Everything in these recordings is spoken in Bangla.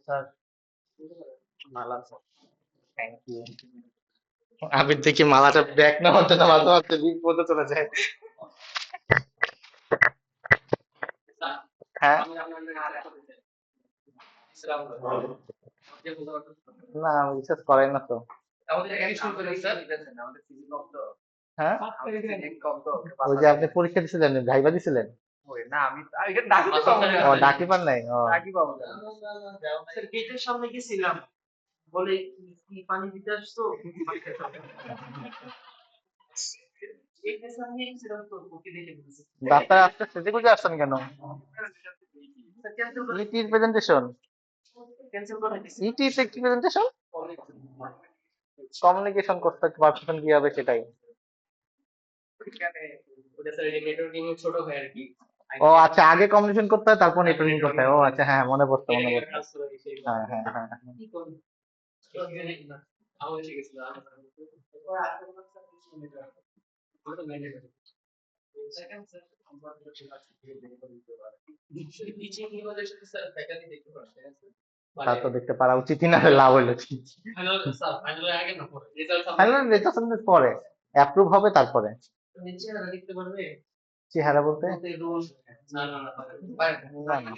স্যার মালা স্যার, থ্যাংক ইউ। আবির দেখি মালাটা ব্যাক না হতে না মাঝে মাঝে বিপদে চলে যায়। হ্যাঁ, না আমি বিশ্বাস করাই না তো। হ্যাঁ, ওই যে আপনি পরীক্ষা দিছিলেন, ভাইবা দিছিলেন? ও ডাকি পান নাই? ও ডাক্তার আজকে সেজে গুজে আসছেন কেন? ইটির প্রেজেন্টেশন? ইটিতে কি প্রেজেন্টেশন? কমিউনিকেশন করতে পারছেন কিভাবে সেটাই। ও আচ্ছা, আগে কমিউনিকেশন করতে হয় তারপর নেটওয়ার্কিং করতে হয়। ও আচ্ছা, হ্যাঁ মনে পড়ছে মনে পড়ছে। হ্যাঁ হ্যাঁ হ্যাঁ হ্যাঁ। তা তো দেখতে পারা উচিতই না, লাভ হইলো কি? ফাইনাল রেজাল্ট পরে অ্যাপ্রুভ হবে তারপরে। চেহারা বলতে না না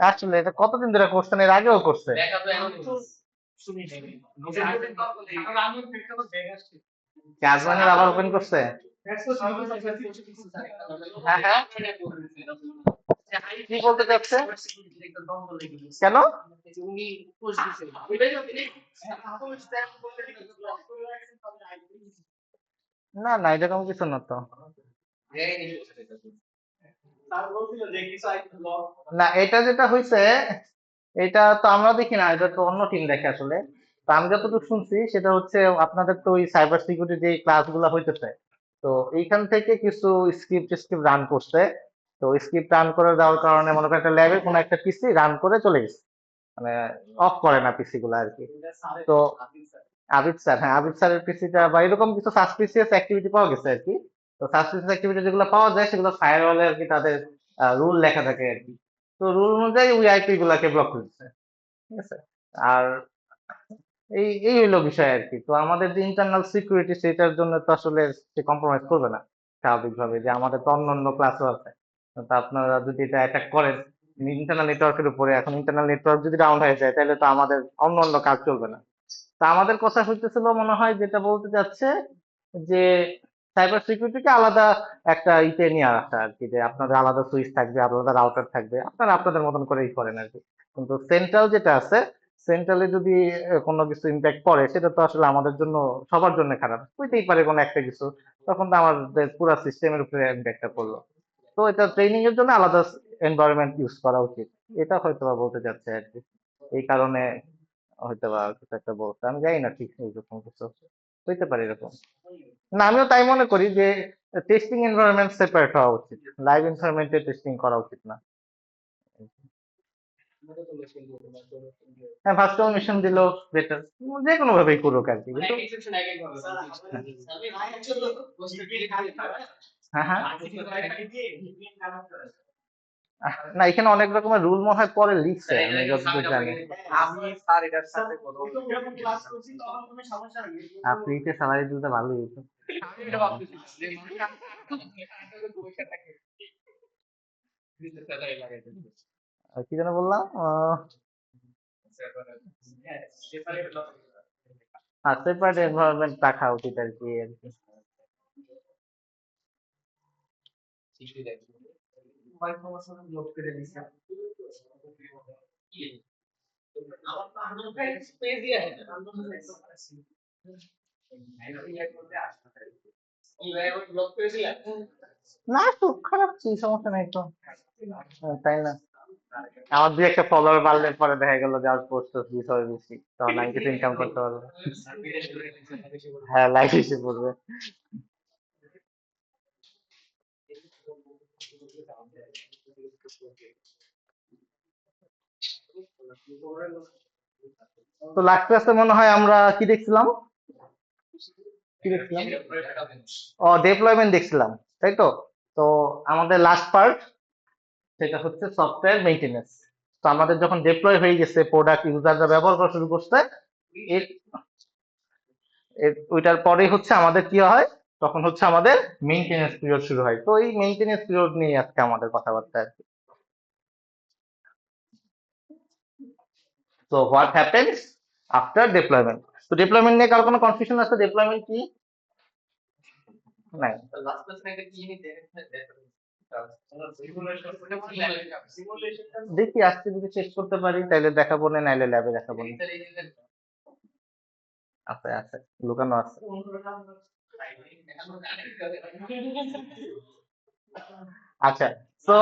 আসলে এটা কতদিন ধরে করছেন? এর আগেও করছে? ক্যাজওয়ানের আবার ওপেন করছে? হ্যাঁ হ্যাঁ, কি বলতে চাচ্ছে? কেন? না না, এরকম কিছু না তো। না, এটা যেটা হয়েছে, এটা তো আমরা দেখি না, এটা তো অন্য টিম দেখে আসলে। তো আমি যতটুকু শুনছি সেটা হচ্ছে আপনাদের তো ওই সাইবার সিকিউরিটি যে ক্লাসগুলো হইতেছে, তো এইখান থেকে কিছু স্ক্রিপ্ট রান করছে। তো স্ক্রিপ্ট রান করে দেওয়ার কারণে মনে করেন একটা ল্যাবে কোনো একটা পিসি রান করে চলে গেছে, মানে অফ করে না পিসি গুলো আর কি। তো আবিদ স্যার, হ্যাঁ আবিদ স্যারের পিসিটা বা এরকম কিছু সাসপিসিয়াস অ্যাক্টিভিটি পাওয়া গেছে আর কি। তো সাসপিসিয়াস অ্যাক্টিভিটি যেগুলো পাওয়া যায় সেগুলো ফায়ারওয়ালে আর কি তাদের রুল লেখা থাকে আর কি। তো রুল অনুযায়ী ওই আইপি গুলাকে ব্লক করছে, ঠিক আছে। আর এই হইলো বিষয় আর কি। তো আমাদের যে ইন্টারনাল সিকিউরিটি সেটার জন্য তো আসলে সে কম্প্রোমাইজ করবে না স্বাভাবিকভাবে, যে আমাদের তো অন্য অন্য ক্লাসও আছে। তো আপনারা যদি এটা অ্যাটাক করেন ইন্টারনাল নেটওয়ার্কের উপরে, এখন ইন্টারনাল নেটওয়ার্ক যদি ডাউন হয়ে যায় তাহলে তো আমাদের অন্য অন্য কাজ চলবে না। তা আমাদের কথা হইতেছিল মনে হয় যেটা বলতে চাচ্ছে যে সাইবার সিকিউরিটিকে আলাদা একটা ইতে নিয়ে আসা আর কি, যে আপনাদের আলাদা সুইচ থাকবে, আলাদা রাউটার থাকবে, আপনারা আপনাদের মতন করেই করেন আর কি। কিন্তু সেন্ট্রাল যেটা আছে, সেন্ট্রালে যদি কোনো কিছু ইম্প্যাক্ট পড়ে সেটা তো আসলে আমাদের জন্য সবার জন্য খারাপ হইতেই পারে কোনো একটা কিছু, তখন তো আমাদের পুরো সিস্টেমের উপরে ইম্প্যাক্টটা পড়লো। তো এটা ট্রেনিং এর জন্য আলাদা এনভায়রনমেন্ট ইউজ করা উচিত, এটা হয়তো বা বলতে চাচ্ছে আর কি। এই কারণে হয়তো বা কিছু একটা বলছে, আমি জানি না ঠিক এরকম কিছু হইতে পারে এরকম। না আমিও তাই মনে করি যে টেস্টিং এনভায়রনমেন্ট সেপারেট হওয়া উচিত, লাইভ এনভায়রনমেন্টে টেস্টিং করা উচিত না। হ্যাঁ, ভার্চুয়াল মেশিন দিলেও বেটার, যে কোনো ভাবেই করুক আর কি, কিন্তু হ্যাঁ হ্যাঁ। না এখানে অনেক রকমের রুল মনে হয় পরে লিখছে, আমি যতদূর জানি। আর ফ্রিতে স্যালারি দিতে ভালোই হতো। আর কি যেন বললাম, সেপারেট এনভায়রনমেন্ট রাখা উচিত আর কি আর কি। না খুব খারাপ কি সমস্যা নেই তো। তাই না, আমার দুই একটা ফলোয়ার বাড়লে পরে দেখা গেল যে আর পোস্ট টোস্ট হবে বেশি, তখন আমি কিছু ইনকাম করতে পারবো। হ্যাঁ, লাইফ এসে পড়বে। তো লাস্ট ক্লাসে মনে হয় আমরা কি দেখছিলাম? কি দেখছিলাম? ও ডেপ্লয়মেন্ট দেখছিলাম, তাই তো। তো আমাদের লাস্ট পার্ট সেটা হচ্ছে সফটওয়্যার মেইনটেনেন্স। তো আমাদের যখন ডিপ্লয় হয়ে গেছে, প্রোডাক্ট ইউজাররা ব্যবহার করা শুরু করছে, এর ওইটার পরেই হচ্ছে আমাদের কি হয়, তখন হচ্ছে আমাদের মেইনটেনেন্স পিরিয়ড শুরু হয়। তো এই মেইনটেনেন্স পিরিয়ড নিয়ে আজকে আমাদের কথাবার্তা আর কি। তো হোয়াট হ্যাপেন্স আফটার ডিপ্লয়মেন্ট। তো ডিপ্লয়মেন্ট নিয়ে কারো কোনো কনফিউশন আছে? ডিপ্লয়মেন্ট কি? নাই। দেখি আজকে যদি চেক করতে পারি তাহলে দেখাবো, না নাইলে ল্যাবে দেখাবো না। আছে আছে, লুকানো আছে। আচ্ছা, তো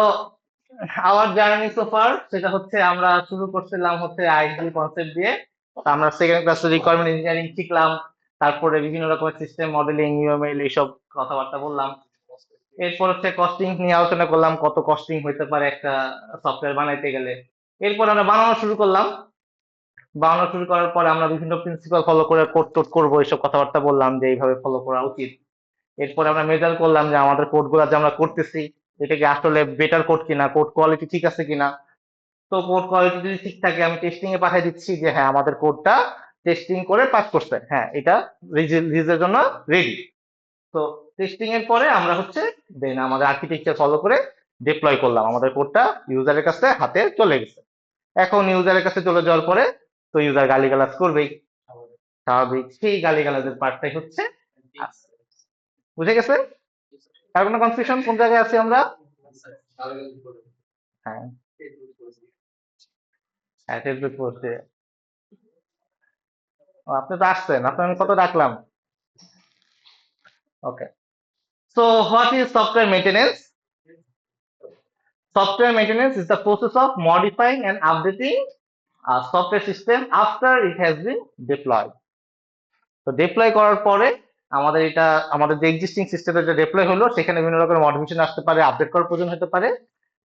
আওয়ার জার্নি সো ফার, সেটা হচ্ছে আমরা শুরু করছিলাম হচ্ছে আইডি কনসেপ্ট দিয়ে। তো আমরা সেকেন্ড ক্লাসে রিকোয়ারমেন্ট ইঞ্জিনিয়ারিং শিখলাম, তারপরে বিভিন্ন রকমের সিস্টেম মডেলিং, ইউএমএল এইসব কথাবার্তা বললাম। এরপর হচ্ছে কস্টিং নিয়ে আলোচনা করলাম, কত কস্টিং হইতে পারে একটা সফটওয়্যার বানাইতে গেলে। এরপর আমরা বানানো শুরু করলাম। বানানো শুরু করার পরে আমরা বিভিন্ন প্রিন্সিপাল ফলো করে কোড টোড করবো, এইসব কথাবার্তা বললাম যে এইভাবে ফলো করা উচিত। এরপরে আমরা মেজার করলাম যে আমাদের কোড গুলা যে আমরা করতেছি এটা কি আসলে বেটার কোড কিনা, কোড কোয়ালিটি ঠিক আছে কিনা। তো কোড কোয়ালিটি যদি ঠিক থাকে আমি টেস্টিং এ পাঠিয়ে দিচ্ছি যে হ্যাঁ আমাদের কোডটা টেস্টিং করে পাস করছে, হ্যাঁ এটা রিলিজের জন্য রেডি। তো টেস্টিং এর পরে আমরা হচ্ছে দেন আমাদের আর্কিটেকচার ফলো করে ডিপ্লয় করলাম, আমাদের কোডটা ইউজারের কাছে হাতে চলে গেছে। এখন ইউজারের কাছে চলে যাওয়ার পরে তো ইউজার গালিগালাজ করবেই, স্বাভাবিক। সেই গালিগালাজের পার্টটাই হচ্ছে বুঝে গেছে। আর কোনো কনফিউশন কোন জায়গায় আছি আমরা? হ্যাঁ হ্যাঁ, ফেসবুক পোস্টে। আপনি তো আসছেন, আপনার আমি কত ডাকলাম। Okay, so what is software maintenance? Software maintenance is the process of modifying and updating a software system after it has been deployed. তো ডিপ্লয় করার পরে আমাদের এটা, আমাদের যে এক্সিস্টিং সিস্টেমে যে ডিপ্লয় হলো সেখানে বিভিন্ন রকমের মডিফিকেশন আসতে পারে, আপডেট করার প্রয়োজন হতে পারে।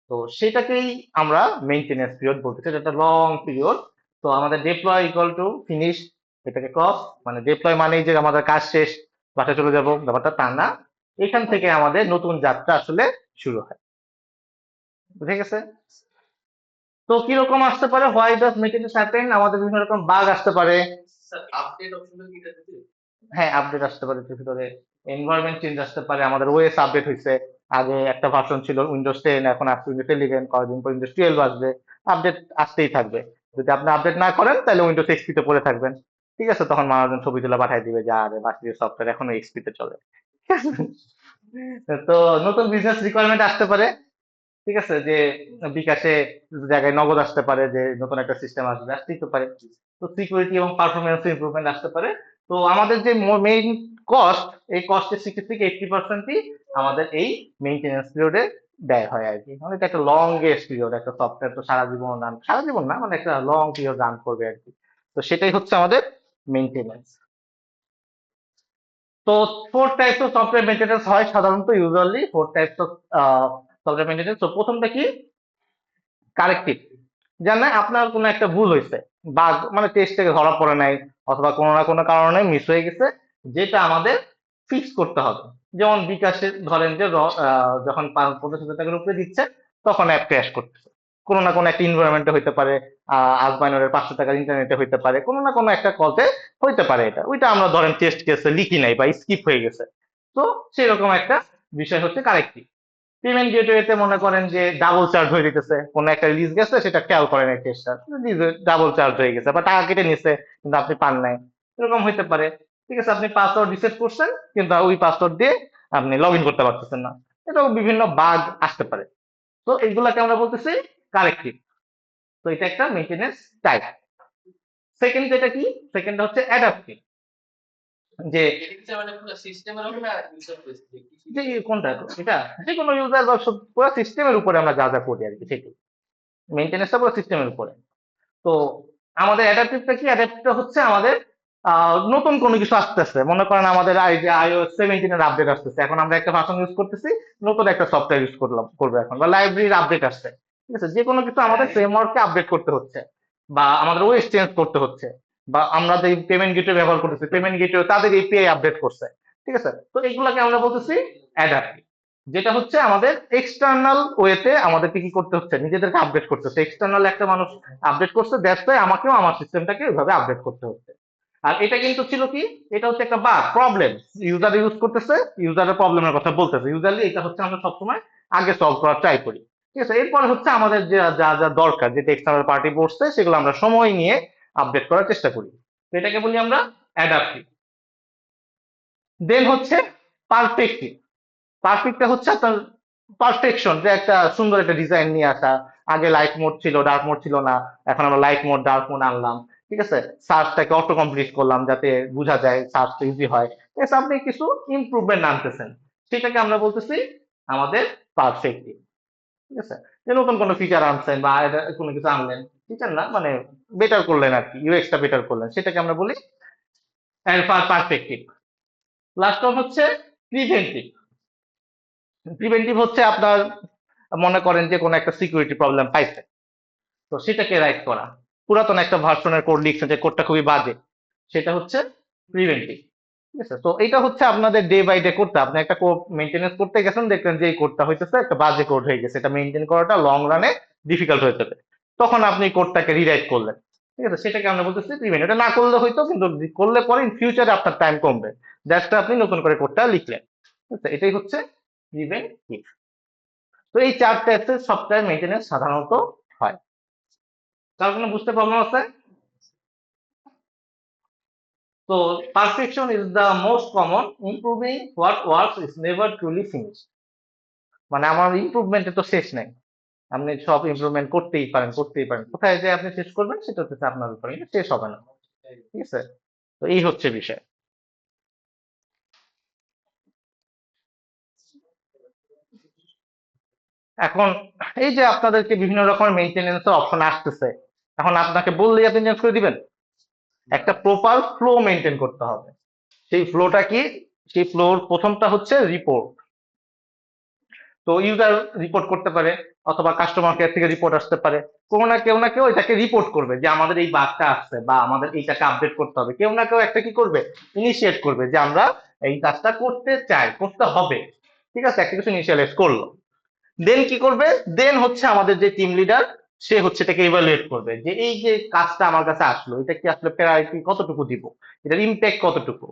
তো সেটাকেই আমরা মেইনটেনেন্স পিরিয়ড বলতেছি, এটা একটা লং পিরিয়ড। তো আমাদের ডিপ্লয় ইকুয়াল টু ফিনিশ, এটাকে ক্রস, মানে ডিপ্লয় মানেই যে আমাদের কাজ শেষ, বাসায় চলে যাব, ব্যাপারটা তা না। এখান থেকে আমাদের নতুন যাত্রা আসলে শুরু হয়। বুঝে গেছে? তো কিরকম আসতে পারে, হোয়াই ডাজ মেইনটেনেন্স হ্যাপেন, আমাদের বিভিন্ন রকম বাগ আসতে পারে। হ্যাঁ, আপডেট আসতে পারে এর ভিতরে, এনভায়রনমেন্ট চেঞ্জ আসতে পারে, আমাদের ওএস আপডেট হয়েছে। আগে একটা ভার্সন ছিল উইন্ডোজ 10, এখন আসছে উইন্ডোজ 11, কয়েকদিন পর উইন্ডোজ 12 আসবে। আপডেট আসতেই থাকবে। যদি আপনি আপডেট না করেন তাহলে উইন্ডোজ XP তে পড়ে থাকবেন। ঠিক আছে, তখন মানুষজন ছবি তুলে পাঠিয়ে দিবে যে আরে বাকি সফটওয়্যার এখনো XP তে চলে। ঠিক আছে? তো নতুন বিজনেস রিকোয়ারমেন্ট আসতে পারে। ঠিক আছে, যে বিকাশে জায়গায় নগদ আসতে পারে, যে নতুন একটা সিস্টেম আসবে, আসতেই তো পারে। তো সিকিউরিটি এবং পারফরমেন্স ইমপ্রুভমেন্ট আসতে পারে। তো আমাদের যে মেইন কস্ট, এই কস্টের 60 থেকে 80%ই আমাদের এই মেইনটেনেন্স পিরিয়ডে ব্যয় হয় আর কি। মানে এটা একটা লংগেস্ট পিরিয়ড, একটা সফটওয়্যার তো সারা জীবন রান, সারা জীবন না মানে একটা লং পিরিয়ড রান করবে আর কি। তো সেটাই হচ্ছে আমাদের মেইনটেনেন্স। তো 4 টাইপস অফ সফটওয়্যার মেইনটেনেন্স হয় সাধারণত, usually 4 types of software maintenance. তো প্রথমটা কি? কারেক্টিভ। জানেন আপনার কোনো একটা ভুল হয়েছে, বাগ মানে টেস্ট থেকে ধরা পড়ে নাই, অথবা কোনো না কোনো কারণে মিস হয়ে গেছে, যেটা আমাদের ফিক্স করতে হবে। যেমন বিকাশে ধরেন যে যখন 50,000 টাকার উপরে দিচ্ছে তখন অ্যাপ ক্র্যাশ করতেছে, কোনো না কোনো একটা ইনভায়রনমেন্টে হইতে পারে, আজমাইনের 500 টাকার ইন্টারনেটে হইতে পারে, কোনো না কোনো একটা কজে হইতে পারে। এটা ওইটা আমরা ধরেন টেস্ট কেসে লিখি নাই বা স্কিপ হয়ে গেছে। তো সেরকম একটা বিষয় হচ্ছে কারেক্টিভ। পেমেন্ট গেটওয়েতে মনে করেন যে ডাবল চার্জ হয়ে যেতেছে, কোনো একটা রিলিজ গেছে সেটা খেয়াল করেন এই টেস্টার, ডাবল চার্জ হয়ে গেছে বা টাকা কেটে নিচ্ছে কিন্তু আপনি পান নাই, এরকম হইতে পারে। ঠিক আছে, আপনি পাসওয়ার্ড রিসেট করছেন কিন্তু ওই পাসওয়ার্ড দিয়ে আপনি লগ ইন করতে পারতেছেন না, এরকম বিভিন্ন বাগ আসতে পারে। তো এইগুলাকে আমরা বলতেছি কারেক্টিভ। তো এটা একটা মেইনটেনেন্স টাইপ। সেকেন্ড যেটা কি, সেকেন্ড হচ্ছে অ্যাডাপটিভ। যে যে কোনটা, এটা যে কোনো ইউজার বা পুরো সিস্টেমের উপরে আমরা যা যা করি আর কি, সেটাই মেইনটেনেন্সটা পুরো সিস্টেমের উপরে। তো আমাদের অ্যাডাপটিভটা কি? অ্যাডাপটিভটা হচ্ছে আমাদের নতুন কোনো কিছু আসতেছে, মনে করেন আমাদের এই যে iOS 17 এর আপডেট আসতেছে, এখন আমরা একটা ভার্সন ইউজ করতেছি, নতুন একটা সফটওয়্যার ইউজ করবো এখন, বা লাইব্রেরির আপডেট আসছে। ঠিক আছে, যে কোনো কিছু আমাদের ফ্রেমওয়ার্ককে আপডেট করতে হচ্ছে, বা আমাদের ওএস চেঞ্জ করতে হচ্ছে, বা আমরা যে পেমেন্ট গেটওয়ে ব্যবহার করতেছি, পেমেন্ট গেটওয়ে তাদের এপিআই আপডেট করছে। ঠিক আছে, তো এগুলাকে আমরা বলতেছি অ্যাডাপটিভ। যেটা হচ্ছে আমাদের এক্সটার্নাল ওয়েতে আমাদেরকে কি করতে হচ্ছে, নিজেদেরকে আপডেট করতে হচ্ছে। এক্সটার্নাল একটা মানুষ আপডেট করছে, দ্যাটস ওয়াই আমাকেও আমার সিস্টেমটাকে ওইভাবে আপডেট করতে হচ্ছে। আর এটা কিন্তু ছিল কি, এটা হচ্ছে একটা বাগ প্রবলেম, ইউজার ইউজ করতেছে, ইউজারের প্রবলেমের কথা বলতেছে, ইউজারলি এটা হচ্ছে আমরা সবসময় আগে সলভ করার ট্রাই করি। ঠিক আছে, এরপরে হচ্ছে আমাদের যা যা যা দরকার, যেটা এক্সটার্নাল পার্টি বসছে, সেগুলো আমরা সময় নিয়ে আপডেট করার চেষ্টা করি। তো এটাকে বলি আমরা অ্যাডাপ্টিভ। দেন হচ্ছে পারফেক্টিভ। পারফেক্টটা হচ্ছে আপনার পারফেকশন, যে একটা সুন্দর একটা ডিজাইন নিয়ে আসা। আগে লাইট মোড ছিল, ডার্ক মোড ছিল না, এখন আমরা লাইট মোড ডার্ক মোড আনলাম। ঠিক আছে, সার্চটাকে অটো কমপ্লিট করলাম যাতে বোঝা যায়, সার্চটা ইজি হয়। ঠিক আছে, আপনি কিছু ইমপ্রুভমেন্ট আনতেছেন, সেটাকে আমরা বলতেছি আমাদের পারফেক্টিভ। ঠিক আছে, যে নতুন কোনো ফিচার আনছেন বা কোনো কিছু আনলেন, ফিচার না মানে বেটার করলেন আর কি, ইউএক্সটা বেটার করলেন, সেটাকে আমরা বলি পারফেক্টিভ। লাস্ট ওয়ান হচ্ছে প্রিভেন্টিভ। প্রিভেন্টিভ হচ্ছে আপনার, মনে করেন যে কোনো একটা সিকিউরিটি প্রবলেম পাইছে, তো সেটাকে রাইট করা। পুরাতন একটা ভার্সনের কোড লিখছে, যে কোডটা খুবই বাজে, সেটা হচ্ছে প্রিভেন্টিভ। ঠিক আছে, তো এটা হচ্ছে আপনাদের ডে বাই ডে করতে, আপনি একটা কোড মেনটেনেন্স করতে গেছেন, দেখলেন যে এই কোডটা হইতেছে একটা বাজে কোড হয়ে গেছে, এটা মেনটেন করাটা লং রানে ডিফিকাল্ট হয়ে যাবে, তখন আপনি কোডটাকে রিরাইট করলেন। ঠিক আছে, সেটাকে আমরা বলতেছি প্রিভেন্ট। এটা না করলে হয়তো, কিন্তু করলে পরে ইন ফিউচারে আপনার টাইম কমবে, দ্যাটস আপনি নতুন করে কোডটা লিখলেন। ঠিক আছে, এটাই হচ্ছে প্রিভেন্টিভ। তো এই চারটা সফটওয়্যার মেনটেনেন্স সাধারণত হয়। কার কোনো বুঝতে প্রবলেম আছে? তো perfection is the most common, improving what works is never truly finish. মানে আমার ইমপ্রুভমেন্টে তো শেষ নাই, আপনি সব ইমপ্রুভমেন্ট করতেই পারেন করতেই পারেন, কোথায় যে আপনি শেষ করবেন সেটা হচ্ছে আপনার উপরে, এটা শেষ হবে না। ঠিক আছে, তো এই হচ্ছে বিষয়। এখন এই যে আপনাদেরকে বিভিন্ন রকমের মেইনটেনেন্সের অপশন আসতেছে, এখন আপনাকে বললেই আপনি চেঞ্জ করে দিবেন? একটা প্রপার ফ্লো মেনটেন করতে হবে। সেই ফ্লোটা কি? সেই ফ্লোর প্রথমটা হচ্ছে রিপোর্ট। তো ইউজার রিপোর্ট করতে পারে, অথবা কাস্টমার কেয়ার থেকে রিপোর্ট আসতে পারে, কোনো না কেউ এটাকে রিপোর্ট করবে যে আমাদের এই বাগটা আসছে বা আমাদের এইটাকে আপডেট করতে হবে। কেউ না কেউ একটা কি করবে, ইনিশিয়েট করবে যে আমরা এই কাজটা করতে চাই, করতে হবে। ঠিক আছে, একটা কিছু ইনিশিয়ালাইজ করলো, দেন কি করবে, দেন হচ্ছে আমাদের যে টিম লিডার, সে হচ্ছে এটাকে ইভালুয়েট করবে যে এই যে কাজটা আমার কাছে আসলো, এটা কি আসলে প্রায়োরিটি কতটুকু দিব, এটার ইম্প্যাক্ট কতটুকু,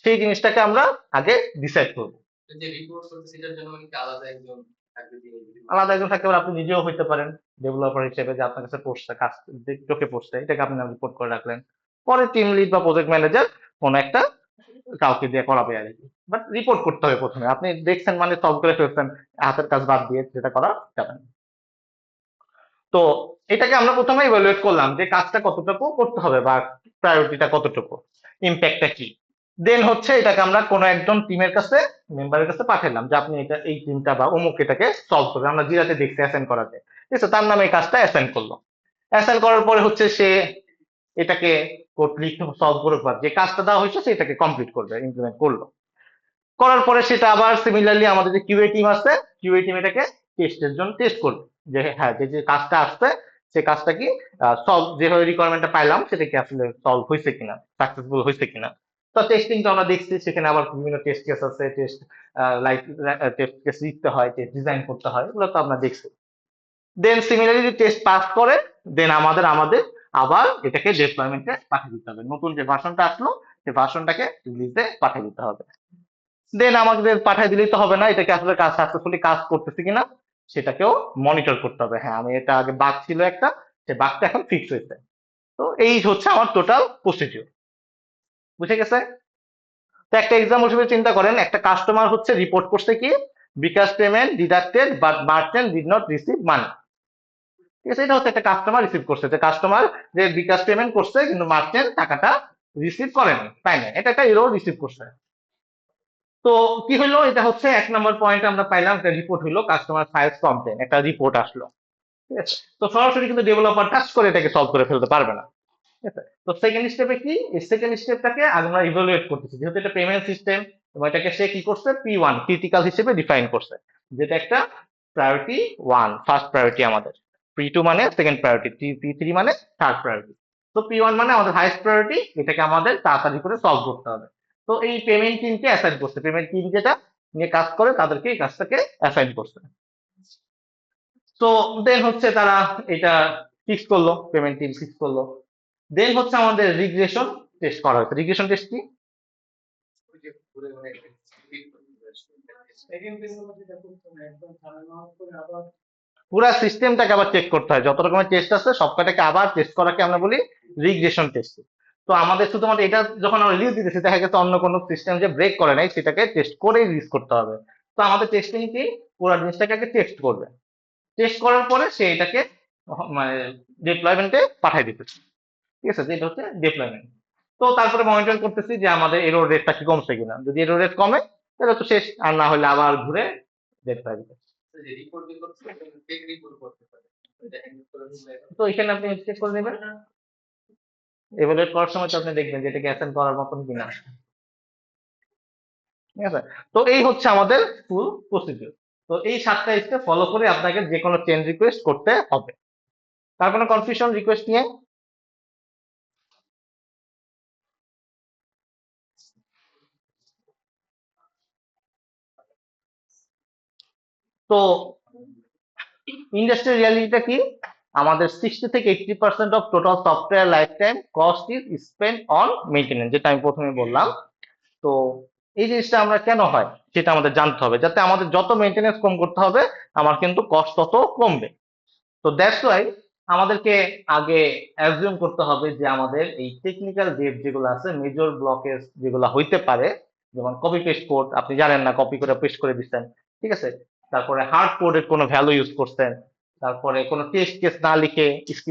সেই জিনিসটাকে আমরা আগে ডিসাইড করবো। আলাদা একজন থাকতে পারে, আপনি নিজেও হইতে পারেন ডেভেলপার হিসেবে, যে আপনার কাছে পড়ছে কাজ, চোখে পড়ছে, এটাকে আপনি রিপোর্ট করে রাখলেন। পরে টিম লিড বা প্রজেক্ট ম্যানেজার কোন একটা কাউকে দিয়ে করাবে আর কি, বাট রিপোর্ট করতে হবে প্রথমে। আপনি দেখছেন মানে সলভ করে ফেলছেন, হাতের কাজ বাদ দিয়ে যেটা করা যাবে না। তো এটাকে আমরা প্রথমে ইভালুয়েট করলাম যে কাজটা কতটুকু করতে হবে বা প্রায়োরিটিটা কতটুকু, ইম্প্যাক্টটা কি। দেন হচ্ছে এটাকে আমরা কোনো একজন টিমের কাছে, মেম্বারের কাছে পাঠালাম যে আপনি এটা, এই টিমটা বা অমুক এটাকে সলভ করবে। আমরা জিরাতে দেখছি অ্যাসাইন করাতে, ঠিক আছে, তার নামে এই কাজটা অ্যাসাইন করলো। অ্যাসাইন করার পরে হচ্ছে সে এটাকে লিখতে সলভ করে, যে কাজটা দেওয়া হয়েছে সেটাকে কমপ্লিট করবে, ইমপ্লিমেন্ট করলো। করার পরে সেটা আবার সিমিলারলি আমাদের যে কিউএ টিম আছে, কিউএ টিম এটাকে টেস্টের জন্য টেস্ট করবে, যে হ্যাঁ যে যে কাজটা আসছে সে কাজটা কি সলভ, যেভাবে রিকোয়ারমেন্টটা পাইলাম সেটা কি আসলে সলভ হয়েছে কিনা, সাকসেসফুল হয়েছে কিনা। তো টেস্টিং তো আমরা দেখছি, সেখানে আবার বিভিন্ন টেস্ট কেস আছে, টেস্ট লাইক টেস্ট কেস লিখতে হয়, টেস্ট ডিজাইন করতে হয়, এগুলো তো আমরা দেখছি। দেন সিমিলারলি যদি টেস্ট পাস করে, দেন আমাদের আমাদের আবার এটাকে ডেপ্লয়মেন্টে পাঠিয়ে দিতে হবে, নতুন যে ভার্সনটা আসলো সেই ভার্সনটাকে রিলিজে পাঠিয়ে দিতে হবে। দেন আমাদের পাঠিয়ে দিলেই তো হবে না, এটাকে আসলে কাজ সাকসেসফুলি কাজ করতেছে কিনা সেটাকেও মনিটর করতে হবে। হ্যাঁ, আমি এটা আগে বাগ ছিল একটা, সে বাগটা এখন ফিক্স হয়েছে। তো এই হচ্ছে আমার টোটাল প্রসিডিউর, বুঝে গেছে? তো একটা এক্সাম্পল হিসেবে চিন্তা করেন, একটা কাস্টমার হচ্ছে রিপোর্ট করছে কি, bKash payment deducted but merchant did not receive money. ঠিক আছে, এটা হচ্ছে একটা কাস্টমার রিসিভ করছে, যে কাস্টমার যে বিকাশ পেমেন্ট করছে কিন্তু মার্চেন্ট টাকাটা রিসিভ করেনি, তাই না, এটা একটা এরর রিসিভ করছে। তো কি হইলো, এটা হচ্ছে 1 নম্বর পয়েন্ট আমরা পাইলাম, একটা রিপোর্ট হইলো, কাস্টমার ফাইলস কমপ্লেন, একটা রিপোর্ট আসলো। ঠিক আছে, তো সরাসরি কিন্তু ডেভেলপার টাচ করে এটাকে সলভ করে ফেলতে পারবে না। ঠিক আছে, তো সেকেন্ড স্টেপে কি, এই সেকেন্ড স্টেপটাকে আমরা ইভালুয়েট করতেছি, যেহেতু এটা পেমেন্ট সিস্টেম, এবং এটাকে সে কি করছে, P1 ক্রিটিক্যাল হিসেবে ডিফাইন করছে, যেটা একটা প্রায়োরিটি 1 ফার্স্ট প্রায়োরিটি আমাদের, P2 মানে সেকেন্ড প্রায়োরিটি, P3 মানে থার্ড প্রায়োরিটি। তো P1 মানে আমাদের হাইস্ট প্রায়োরিটি, এটাকে আমাদের তাড়াতাড়ি করে সলভ করতে হবে। তো এই পেমেন্ট টিমকে অ্যাসাইন করছে, পেমেন্ট টিম যেটা নিয়ে কাজ করে তাদেরকে এই কাজটাকে অ্যাসাইন করছে। তো দেন হচ্ছে তারা এটা ফিক্স করলো, পেমেন্ট টিম ফিক্স করলো। দেন হচ্ছে আমাদের রিগ্রেশন টেস্ট করা হয়েছে। রিগ্রেশন টেস্ট কি? পুরা সিস্টেমটাকে আবার চেক করতে হয়, যত রকমের টেস্ট আছে সবকটাকে আবার টেস্ট করাকে আমরা বলি রিগ্রেশন টেস্ট। তো আমাদের শুধুমাত্র এটা যখন আমরা রিলিজ দিতেছি দেখা গেছে অন্য কোনো সিস্টেম যে ব্রেক করে নাই সেটাকে টেস্ট করে রিলিজ করতে হবে। তো আমাদের টেস্টিং কি পুরো জিনিসটাকে আগে টেস্ট করবে, টেস্ট করার পরে সে এটাকে মানে ডিপ্লয়মেন্টে পাঠিয়ে দিতেছে। ঠিক আছে, যেটা হচ্ছে ডিপ্লয়মেন্ট। তো তারপরে মনিটর করতেছি যে আমাদের এরর রেটটা কি কমছে কিনা, যদি এরর রেট কমে তাহলে তো শেষ, আর না হলে আবার ঘুরে দেখতে হবে। তো এখানে আপনি চেক করে নেবেন, এভালুয়েট করার সময় তো আপনি দেখবেন যে এটাকে অ্যাসাইন করার মতন কিনা। ঠিক আছে, তো এই হচ্ছে আমাদের ফুল প্রসিডিউর। তো এই 7টা স্টেপ ফলো করে আপনাকে যে কোনো চেঞ্জ রিকোয়েস্ট করতে হবে। তার কোনো কনফিউশন রিকোয়েস্ট নিয়ে? তো ইন্ডাস্ট্রিয়াল রিয়ালিটিটা কি? আমাদের 60 থেকে 80% of total software life time cost is spend on maintenance, যেটা আমি প্রথমে বললাম। তো এই জিনিসটা আমরা কেন হয় সেটা আমাদের জানতে হবে, যাতে আমাদের যত মেইনটেনেন্স কম করতে হবে আমার কিন্তু কস্ট তত কমবে। তো দ্যাটস ওয়াই আমাদেরকে আগে অ্যাজিউম করতে হবে যে আমাদের এই টেকনিক্যাল ডেট যেগুলো আছে, মেজর ব্লকেজ যেগুলো হইতে পারে, যেমন কপি পেস্ট কোড আপনি জানেন না, কপি করে পেস্ট করে দিচ্ছেন। ঠিক আছে, তারপরে হার্ড কোডের কোনো ভ্যালু ইউজ করছেন, তারপরে কোনো টেস্ট কেস না লিখে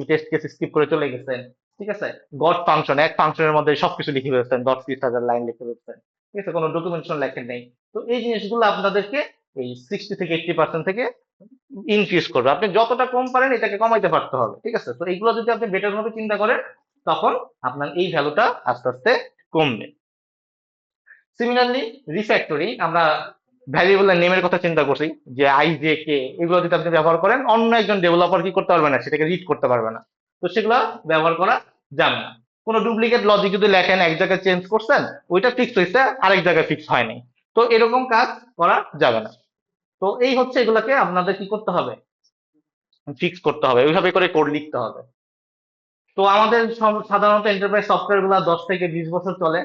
টেস্ট কেস স্কিপ করে চলে গেছেন। ঠিক আছে, গট ফাংশন, এক ফাংশনের মধ্যে সবকিছু লিখে ফেলছেন, 10-20 হাজার লাইন লিখে ফেলছেন। ঠিক আছে, কোনো ডকুমেন্টেশন লেখেন নেই। তো এই জিনিসগুলো আপনাদেরকে এই 60 থেকে 80% থেকে ইনক্রিজ করবে। আপনি যতটা কম পারেন এটাকে কমাইতে পারতে হবে। ঠিক আছে, তো এইগুলো যদি আপনি বেটার ভাবে চিন্তা করেন তখন আপনার এই ভ্যালুটা আস্তে আস্তে কমবে। সিমিলারলি রিফ্যাক্টরি, আমরা ভ্যারিয়েবলের নেমের কথা চিন্তা করছি, যে আই জে কে, এগুলো যদি আপনি ব্যবহার করেন অন্য একজন ডেভেলপার কি করতে পারবে না, সেটাকে রিড করতে পারবে না। তো সেগুলো ব্যবহার করা যাবে না। কোনো ডুপ্লিকেট লজিক যদি লেখেন, এক জায়গায় চেঞ্জ করছেন, ওইটা ফিক্স হয়েছে আরেক জায়গায় ফিক্স হয়নি, তো এরকম কাজ করা যাবে না। তো এই হচ্ছে এগুলাকে আপনাদের কি করতে হবে, ফিক্স করতে হবে, ওইভাবে করে কোড লিখতে হবে। তো আমাদের সাধারণত এন্টারপ্রাইজ সফটওয়্যার গুলা 10 থেকে 20 বছর চলে।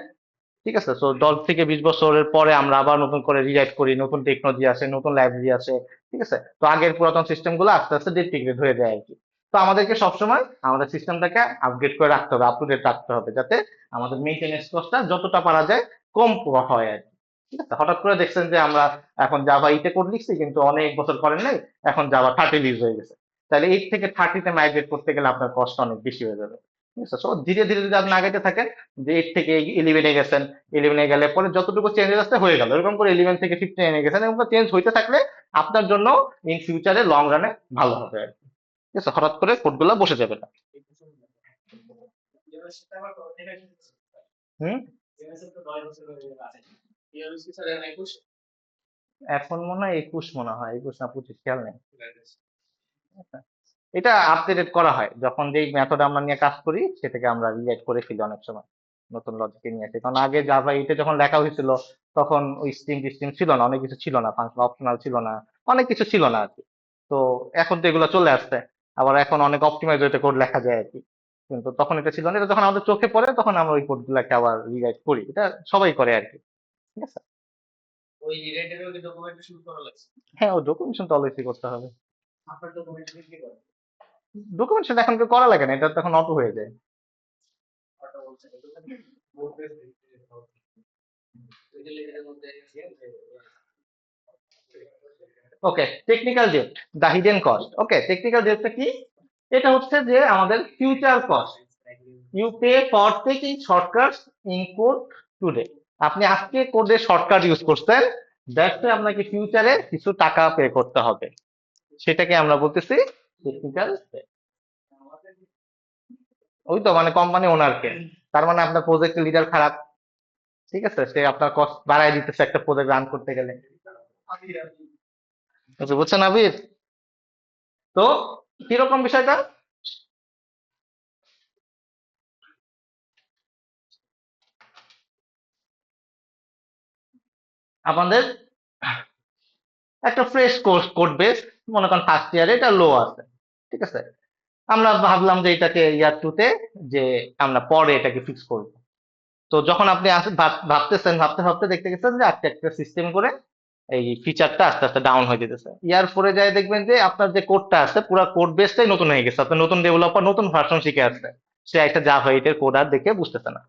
ঠিক আছে, তো 10 থেকে 20 বছরের পরে আমরা আবার নতুন করে রিরাইট করি, নতুন টেকনোলজি আসে, নতুন লাইব্রেরি আসে। ঠিক আছে, তো আগের পুরাতন সিস্টেম গুলো আস্তে আস্তে ডিগ্রেড হয়ে যায় আর কি। তো আমাদেরকে সবসময় আমাদের সিস্টেমটাকে আপগ্রেড করে রাখতে হবে, আপ টু ডেট রাখতে হবে, যাতে আমাদের মেইনটেনেন্স কস্টটা যতটা পারা যায় কম হয় আর কি। ঠিক আছে, হঠাৎ করে দেখছেন যে আমরা এখন জাভা ইতে কোড লিখছি কিন্তু অনেক বছর করেন নাই, এখন জাভা 30 রিলিজ হয়ে গেছে, তাহলে 8 থেকে 30-তে মাইগ্রেট করতে গেলে আপনার কষ্ট অনেক বেশি হয়ে যাবে। ঠিক আছে, তো ধীরে ধীরে যদি আপনি আগাইতে থাকেন, যে 8 থেকে 11-এ গেছেন, 11-এ গেলে পরে যতটুকু চেঞ্জেস আসতে হয়ে গেল, এরকম করে 11 থেকে 15-এ গেছেন, এরকম চেঞ্জ হইতে থাকলে আপনার জন্য ইন ফিউচারে লং রানে ভালো হবে আর কি। ঠিক আছে, হঠাৎ করে কোডগুলো বসে যাবে না। হুম, এখন মনে হয় 21, মনে হয় 21 না 25, খেয়াল নেই। এটা আপডেটেড করা হয় যখন যেই মেথড আমরা নিয়ে কাজ করি সেটাকে আমরা রিলেট করে ফেলি অনেক সময় নতুন লজিকে নিয়ে আসি। কারণ আগে জাভা ইতে যখন লেখা হয়েছিল তখন ওই স্ট্রিম টিস্ট্রিম ছিল না, অনেক কিছু ছিল না, ফাংশন অপশনাল ছিল না, অনেক কিছু ছিল না আর কি। তো এখন তো এগুলো চলে আসছে, আবার এখন অনেক অপটিমাইজ হইতে কোড লেখা যায় আর কি। কিন্তু তখন এটা ছিল না, এটা যখন আমাদের চোখে পড়ে তখন আমরা ওই কোডগুলোকে আবার রিরাইট করি, এটা সবাই করে আর কি। ঠিক আছে, হ্যাঁ, ও ডকুমেন্টেশন তো অলওয়েজই করতে হবে। ডকুমেন্টেশন এখন কেউ করা লাগে না, এটা তখন অটো হয়ে যায়। Okay, technical debt, the hidden cost. Okay, technical ডেটটা কি? এটা হচ্ছে যে আমাদের future cost. You pay for taking shortcuts in code today. আপনি আজকে কোডে শর্টকাট ইউজ করছেন, দ্যাটস আপনাকে ফিউচারে কিছু টাকা পে করতে হবে, সেটাকে আমরা বলতেছি টেকনিক্যাল। ওই তো মানে কোম্পানি ওনারকে, তার মানে আপনার প্রজেক্টের লিডার খারাপ। ঠিক আছে, সে আপনার কস্ট বাড়ায় দিতেছে একটা প্রজেক্ট রান করতে গেলে। বুঝতে বুঝছেন আবির? তো কিরকম বিষয়টা? আপনাদের একটা ফ্রেশ কোড বেস, মনে করেন ফার্স্ট ইয়ারে এটা লো আছে, ঠিক আছে। আমরা ভাবলাম যে এটাকে ইয়ার টুতে যে আমরা পরে এটাকে ফিক্স করব। তো যখন আপনি ভাবতেছেন, ভাবতে ভাবতে দেখতে গেছেন যে একটা একটা সিস্টেম করে এই ফিচারটা আস্তে আস্তে ডাউন হয়ে যেতেছে। ইয়ার পরে যায় দেখবেন যে আপনার যে কোডটা আছে পুরো কোড বেসটাই নতুন হয়ে গেছে, আপনার নতুন ডেভেলপার নতুন ভার্সন শিখে আসছে, সে একটা জাভা 8 এর কোড আর দেখে বুঝতেছে না,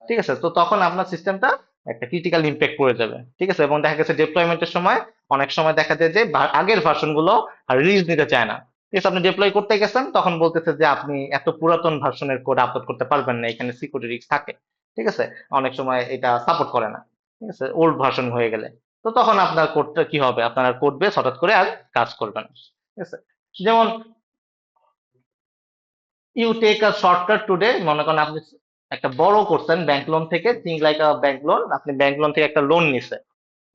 ঠিক আছে। তো তখন আপনার সিস্টেমটা একটা ক্রিটিক্যাল ইম্প্যাক্ট পড়ে যাবে, ঠিক আছে। এবং দেখা গেছে ডিপ্লয়মেন্টের সময় অনেক সময় দেখা যায় যে আগের ভার্সন গুলো আর রিলিজ নিতে চায় না, ঠিক আছে। আপনি ডিপ্লয় করতে গেছেন তখন বলতেছে যে আপনি এত পুরাতন ভার্সনের কোড আপলোড করতে পারবেন না, এখানে সিকিউরিটি রিস্ক থাকে, ঠিক আছে। অনেক সময় এটা সাপোর্ট করে না, ঠিক আছে, ওল্ড ভার্সন হয়ে গেলে। তো তখন আপনার কোডটা কি হবে, আপনার কোড বেস হঠাৎ করে আর কাজ করবে না, ঠিক আছে। যেমন you take a shortcut today, মনে করেন আপনি একটা বড় করছেন ব্যাংক লোন থেকে, think like a bank loan, আপনি ব্যাংক লোন থেকে একটা লোন নিছে।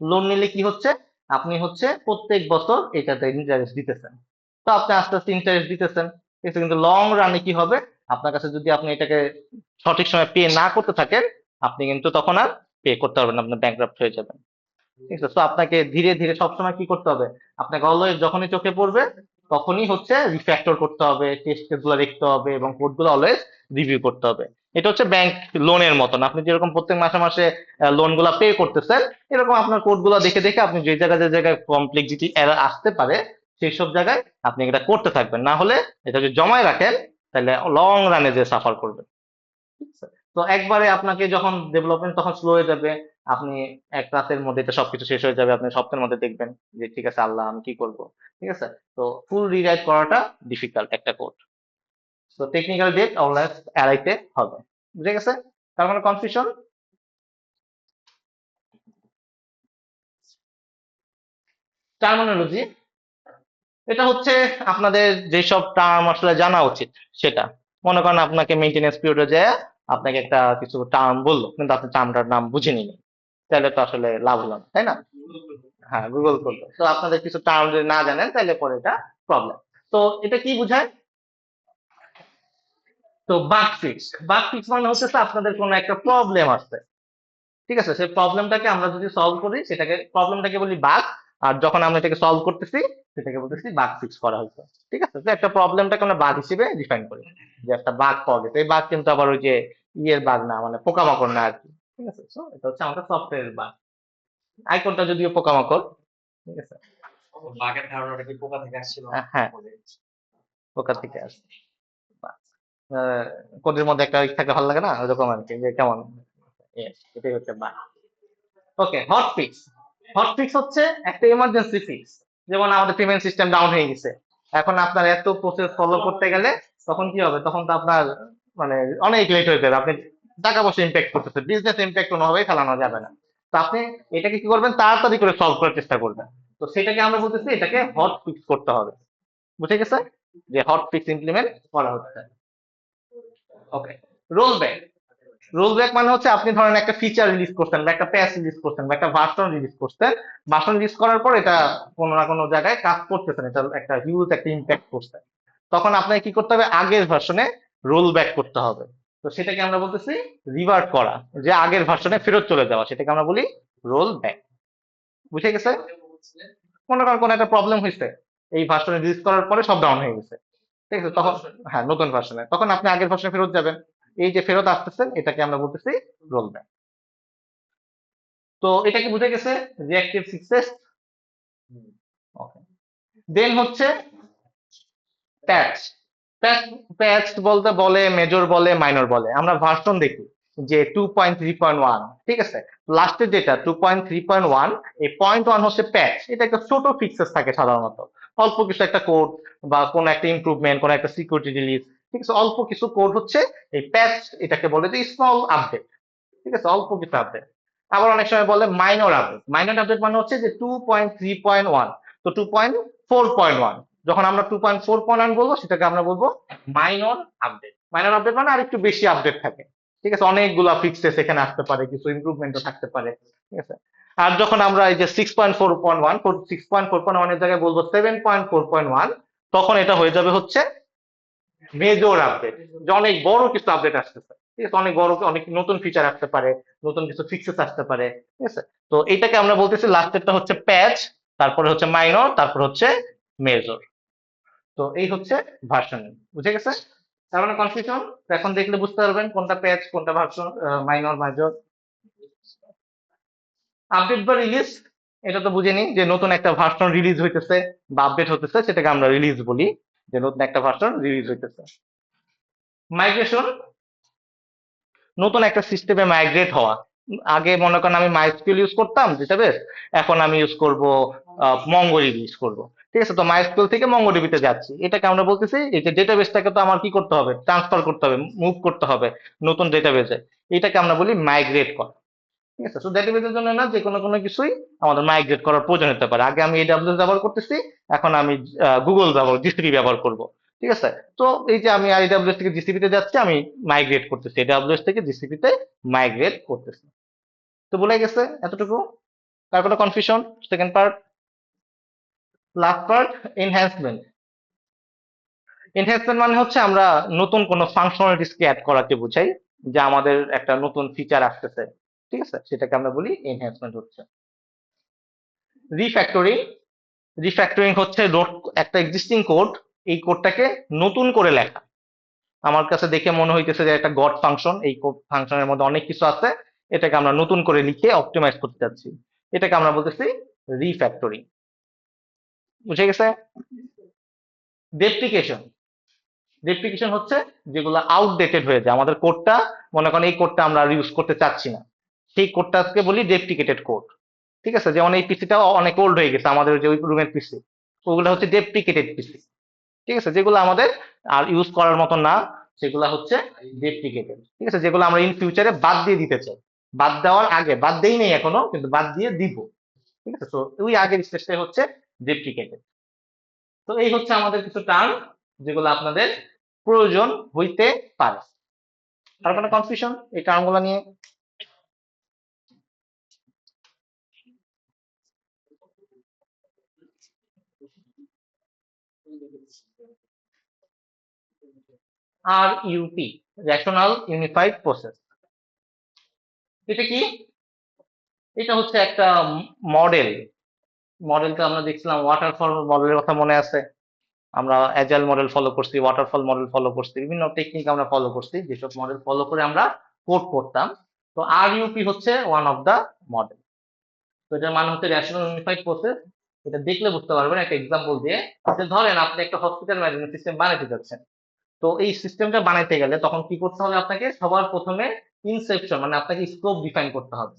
লোন নিলে কি হচ্ছে, আপনি হচ্ছে প্রত্যেক বছর এটাতে ইন্টারেস্ট দিতেছেন। তো আপনি আস্তে আস্তে ইন্টারেস্ট দিতেছেন, ঠিক আছে। কিন্তু লং রানে কি হবে, আপনার কাছে যদি আপনি এটাকে সঠিক সময় পে না করতে থাকেন, আপনি কিন্তু তখন আর পে করতে পারবেন না, আপনি ব্যাংকরাপ্ট হয়ে যাবেন, ঠিক আছে। তো আপনাকে ধীরে ধীরে সবসময় কি করতে হবে, আপনাকে অলওয়েজ যখনই চোখে পড়বে তখনই হচ্ছে রিফ্যাক্টর করতে হবে, টেস্ট গুলো দেখতে হবে এবং কোড গুলো অলওয়েজ রিভিউ করতে হবে। এটা হচ্ছে ব্যাংক লোনের মতন, আপনি যেরকম প্রত্যেক মাসে মাসে লোন গুলা পে করতেছেন, এরকম আপনার কোড গুলো দেখে দেখে আপনি যে জায়গায় কমপ্লেক্সিটি এরর আসতে পারে সেই সব জায়গায় আপনি এটা করতে থাকবেন, না হলে এটা যদি জমায় রাখেন তাহলে লং রানে যে সাফার করবেন, ঠিক আছে? তো একবারে আপনাকে যখন ডেভেলপমেন্ট তখন স্লো হয়ে যাবে, আপনি এক রাতের মধ্যে এটা সবকিছু শেষ হয়ে যাবে, আপনি সপ্তাহের মধ্যে দেখবেন যে ঠিক আছে আল্লাহ আমি কি করব, ঠিক আছে। তো ফুল রিরাইট করাটা ডিফিকাল্ট একটা কোড। তো টেকনিক্যাল ডেট অলওয়েজ এড়াইতে হবে, বুঝে গেছে? তার মানে কনফিউশন। টার্মিনোলজি, এটা হচ্ছে আপনাদের যেসব টার্ম আসলে জানা উচিত সেটা। মনে করেন আপনাকে মেইনটেনেন্স পিরিয়ডে যায় আপনাকে একটা কিছু টার্ম বললো কিন্তু আপনি টার্মটার নাম বুঝে নিলেন, তাহলে তো আসলে লাভ হলো না, তাই না? হ্যাঁ, গুগল করবে। তো আপনাদের কিছু টার্ম যদি না জানেন তাহলে পরে এটা প্রবলেম। তো এটা কি বোঝায়, তো বাগ ফিক্স মানে হচ্ছে যে আপনাদের কোনো একটা প্রবলেম আছে, ঠিক আছে। সেই প্রবলেমটাকে আমরা যদি সলভ করি সেটাকে প্রবলেমটাকে বলি বাগ, আর যখন আমরা এটাকে সলভ করতেছি সেটাকে বলতেছি বাগ ফিক্স করা হয়েছে, ঠিক আছে। তো একটা প্রবলেমটাকে আমরা বাগ হিসেবে ডিফাইন করি যে একটা বাগ পাওয়া গেছে, এই বাগ কিন্তু আবার ওই যে ইয়ের বাগ না, মানে পোকামাকড় না আর কি, ঠিক আছে। So, এটা হচ্ছে আমাদের সফটওয়্যারের বাগ। আইকনটা যদিও পোকামাকড়, ঠিক আছে। বাঘের ধারণাটা কি পোকা থেকে আসছিল? হ্যাঁ, পোকা থেকে আসে। কোডের মধ্যে একটা থাকে ভালো লাগে না, ওরকম আর কি, যে কেমন। Yes, এটাই হচ্ছে বাগ। ওকে, হট ফিক্স হচ্ছে একটা এমার্জেন্সি ফিক্স। যেমন আমাদের পেমেন্ট সিস্টেম ডাউন হয়ে গেছে, এখন আপনার এত প্রসেস ফলো করতে গেলে তখন কি হবে, তখন তো আপনার মানে অনেক লেট হয়ে যাবে, আপনি টাকা পয়সা ইম্প্যাক্ট করতেছে, বিজনেস ইম্প্যাক্ট কোনোভাবেই ফেলানো যাবে না। তো আপনি এটাকে কি করবেন, তাড়াতাড়ি করে সলভ করার চেষ্টা করবেন। তো সেটাকে আমরা বলতেছি এটাকে হট ফিক্স করতে হবে, বুঝে গেছে, যে হট ফিক্স ইমপ্লিমেন্ট করা হচ্ছে। ওকে, রোল ব্যাক। রোল ব্যাক মানে হচ্ছে আপনি ধরেন একটা ফিচার রিলিজ করছেন বা একটা প্যাচ রিলিজ করছেন বা একটা ভার্সন রিলিজ করছেন, ভার্সন রিলিজ করার পর এটা কোনো না কোনো জায়গায় কাজ করতেছেন, এটা একটা হিউজ একটা ইম্প্যাক্ট করছে, তখন আপনাকে কি করতে হবে, আগের ভার্সনে রোল ব্যাক করতে হবে। তো সেটাকে আমরা বলতেছি রিভার্ট করা, যে আগের ভার্সনে ফেরত চলে যাওয়া, সেটাকে আমরা বলি রোল ব্যাক, বুঝে গেছে। মনে করেন কোনো একটা প্রবলেম হয়েছে, এই ভার্সনে রিলিজ করার পরে সব ডাউন হয়ে গেছে, ঠিক আছে, তখন হ্যাঁ নতুন ভার্সনে, তখন আপনি আগের ভার্সনে ফেরত যাবেন, এই যে ফেরত আসতেছেন এটাকে আমরা বলতেছি রোল ব্যাক। তো এটা কি বুঝে গেছে, রিঅ্যাক্টিভ সাকসেস। ওকে, দেন হচ্ছে প্যাচ। প্যাচ বলতে বলে মেজর বলে মাইনর বলে, আমরা ভার্সন দেখি যে 2.3.1, ঠিক আছে। লাস্টে যেটা 2.3.1, এই 0.1 হচ্ছে প্যাচ, এটা একটা ছোট ফিক্সেস থাকে সাধারণত, অল্প কিছু একটা কোড বা কোনো একটা ইমপ্রুভমেন্ট, কোনো একটা সিকিউরিটি রিলিজ, ঠিক আছে, অল্প কিছু কোড হচ্ছে এই প্যাচ, এটাকে বলে যে স্মল আপডেট, ঠিক আছে, অল্প কিছু আপডেট। আবার অনেক সময় বলে মাইনর আপডেট, মাইনর আপডেট মানে হচ্ছে যে 2.3.1, তো 2.4.1, যখন আমরা 2.4.1 বলবো সেটাকে আমরা বলবো মাইনর আপডেট। মাইনর আপডেট মানে আর একটু বেশি আপডেট থাকে, ঠিক আছে, অনেকগুলা ফিক্সেস এখানে আসতে পারে, কিছু ইমপ্রুভমেন্টও থাকতে পারে, ঠিক আছে। আর যখন আমরা এই যে 6.4.1, 6.4.1 এর জায়গায় বলবো 7.4.1, তখন এটা হয়ে যাবে হচ্ছে মেজর আপডেট, যে অনেক বড় কিছু আপডেট আসতেছে, ঠিক আছে, অনেক বড় অনেক নতুন ফিচার আসতে পারে, নতুন কিছু ফিক্সেস আসতে পারে, ঠিক আছে। তো এটাকে আমরা বলতেছি লাস্টেরটা হচ্ছে প্যাচ, তারপরে হচ্ছে মাইনর, তারপর হচ্ছে মেজর। তো এই হচ্ছে ভার্সনিং, বুঝে গেছে? তার মানে কনফিউশন এখন দেখলে বুঝতে পারবেন কোনটা প্যাচ, কোনটা ভার্সন, মাইনর, মেজর। আপডেট বা রিলিজ, এটা তো বুঝেনি যে নতুন একটা ভার্সন রিলিজ হইতেছে বা আপডেট হতেছে, সেটাকে আমরা রিলিজ বলি, যে নতুন একটা ভার্সন রিলিজ হইতেছে। মাইগ্রেশন, নতুন একটা সিস্টেমে মাইগ্রেট হওয়া। আগে মনে করেন আমি মাইস্কুয়েল ইউজ করতাম ডেটাবেস, এখন আমি ইউজ করব মঙ্গোডিবি ইউজ করব। ঠিক আছে, তো মাইস্কুয়েল থেকে মঙ্গোডিবিতে যাচ্ছি, এটাকে আমরা বলতেছি এই যে ডেটাবেসটাকে তো আমার কি করতে হবে, ট্রান্সফার করতে হবে, মুভ করতে হবে নতুন ডেটাবেসে, এটাকে আমরা বলি মাইগ্রেট করা। ঠিক আছে, তো ডেটাবেসের জন্য না, যে কোনো কোনো কিছুই আমাদের মাইগ্রেট করার প্রয়োজন হতে পারে। আগে আমি এডব্লিউএস ব্যবহার করতেছি, এখন আমি গুগল ব্যবহার, জিসিপি ব্যবহার করব। ঠিক আছে, তো এই যে আমি আইডব্লিউএস থেকে জিসিপি তে যাচ্ছি, আমি মাইগ্রেট করতেছি, এডব্লিউএস থেকে জিসিপি তে মাইগ্রেট করতেছি। তো বলে গেছে এতটুকু। তারপরে confusion, second part. Last part, enhancement. Enhancement মানে হচ্ছে আমরা নতুন কোনো ফাংশনালিটিসকে অ্যাড করাকে বোঝাই, যে আমাদের একটা নতুন ফিচার আসতেছে। ঠিক আছে, সেটাকে আমরা বলি এনহ্যান্সমেন্ট হচ্ছে। রিফ্যাক্টরিং, রিফ্যাক্টরিং হচ্ছে একটা এক্সিস্টিং কোড, এই কোডটাকে নতুন করে লেখা। আমার কাছে দেখে মনে হইতেছে যে একটা গড ফাংশন, এই ফাংশনের মধ্যে অনেক কিছু আছে, এটাকে আমরা নতুন করে লিখে অপটিমাইজ করতে চাচ্ছি, এটাকে আমরা বলতেছি রিফ্যাক্টরিং। বুঝে গেছে? ডেপ্রিকেশন, ডেপ্রিকেশন হচ্ছে যেগুলো আউটডেটেড হয়ে যায়, আমাদের কোডটা মনে করেন এই কোডটা আমরা ইউজ করতে চাচ্ছি না, সেই কোডটাকে বলি ডেপ্রিকেটেড কোড। ঠিক আছে, যেমন এই পিসিটাও অনেক ওল্ড হয়ে গেছে, আমাদের যে ওই রুমের পিসি, ওগুলো হচ্ছে ডেপ্রিকেটেড পিসি। ঠিক আছে, যেগুলো আমাদের আর ইউজ করার মতো না, সেগুলো হচ্ছে ডেপ্রিকেটেড। ঠিক আছে, যেগুলো আমরা ইন ফিউচারে বাদ দিয়ে দিতে চাই, বাদ দেওয়ার আগে, বাদ দেই নেই এখনো, কিন্তু বাদ দিয়ে দিব। ঠিক আছে, তো ওই আগের স্টেজটাই হচ্ছে ডেপ্রিকেটেড। তো এই হচ্ছে আমাদের কিছু টার্ম যেগুলো আপনাদের প্রয়োজন হইতে পারে। আর কোনো কনফিউশন এই টার্মগুলো নিয়ে? আর ইউপি, রেশনাল ইউনিফাইড প্রসেস, এটা কি? এটা হচ্ছে একটা মডেল। মডেলটা আমরা দেখছিলাম ওয়াটারফল মডেলের কথা মনে আছে? আমরা অ্যাজাইল মডেল ফলো করছি, ওয়াটারফল মডেল ফলো করছি, বিভিন্ন টেকনিক আমরা ফলো করছি, যেসব মডেল ফলো করে আমরা কোড করতাম। তো আর ইউপি হচ্ছে ওয়ান অফ দা মডেল। তো এটার মানে হচ্ছে রেশনাল ইউনিফাইড প্রসেস। এটা দেখলে বুঝতে পারবেন একটা এক্সাম্পল দিয়ে, যে ধরেন আপনি একটা হসপিটাল ম্যানেজমেন্ট সিস্টেম বানাতে যাচ্ছেন। তো এই সিস্টেমটা বানাইতে গেলে তখন কি করতে হবে আপনাকে, সবার প্রথমে ইনসেপশন, মানে আপনাকে স্কোপ ডিফাইন করতে হবে,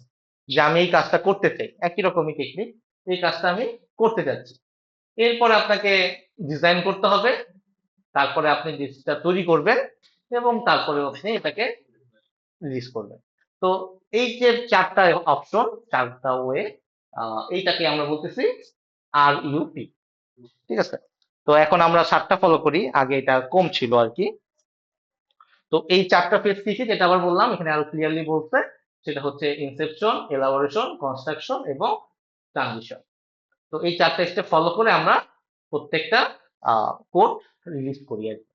যে আমি এই কাজটা করতে চাই, একই রকমই টেকনিক, এই কাজটা আমি করতে যাচ্ছি। এরপরে আপনাকে ডিজাইন করতে হবে, তারপরে আপনি জিনিসটা তৈরি করবেন, এবং তারপরে আপনি এটাকে রিলিজ করবেন। তো এই যে চারটা অপশন, চারটা ওয়ে, এইটাকে আমরা বলতেছি আর ইউপি। ঠিক আছে, তো এখন আমরা 7টা ফলো করি, আগে এটা কম ছিল আর কি। তো এই চারটা ফেজ কি কি, যেটা আবার বললাম এখানে আরো ক্লিয়ারলি বলছে, সেটা হচ্ছে ইনসেপশন, এলাবোরেশন, কনস্ট্রাকশন এবং ট্রানজিশন। তো এই চারটা স্টেপ ফলো করে আমরা প্রত্যেকটা কোড রিলিজ করি আর কি।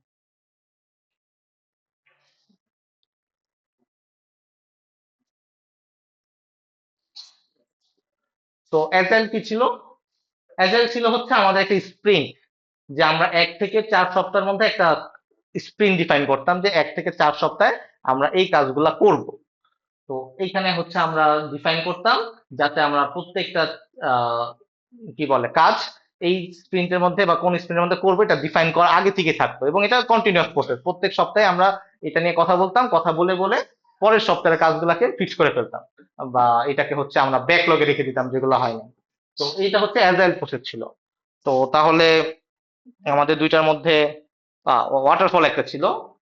তো অ্যাজাইল কি ছিল? অ্যাজাইল ছিল হচ্ছে আমাদের একটা স্প্রিন্ট, যে আমরা 1 থেকে 4 সপ্তাহের মধ্যে একটা স্প্রিন্ট ডিফাইন করতাম, যে 1 থেকে 4 সপ্তাহে আমরা এই কাজগুলা করব। তো এইখানে হচ্ছে আমরা ডিফাইন করতাম, যাতে আমরা প্রত্যেকটা আহ, কি বলে কাজ এই স্প্রিন্টের মধ্যে বা কোন স্প্রিন্টের মধ্যে করবো, এটা ডিফাইন করা আগে থেকে থাকতো, এবং এটা কন্টিনিউয়াস প্রসেস, প্রত্যেক সপ্তাহে আমরা এটা নিয়ে কথা বলতাম, কথা বলে বলে পরের সপ্তাহের কাজগুলাকে ফিক্স করে ফেলতাম, বা এটাকে হচ্ছে আমরা ব্যাকলগে রেখে দিতাম যেগুলো হয় না। তো এইটা হচ্ছে অ্যাজাইল প্রসেস ছিল। তো তাহলে আমাদের দুইটার মধ্যে ওয়াটারফল একটা ছিল।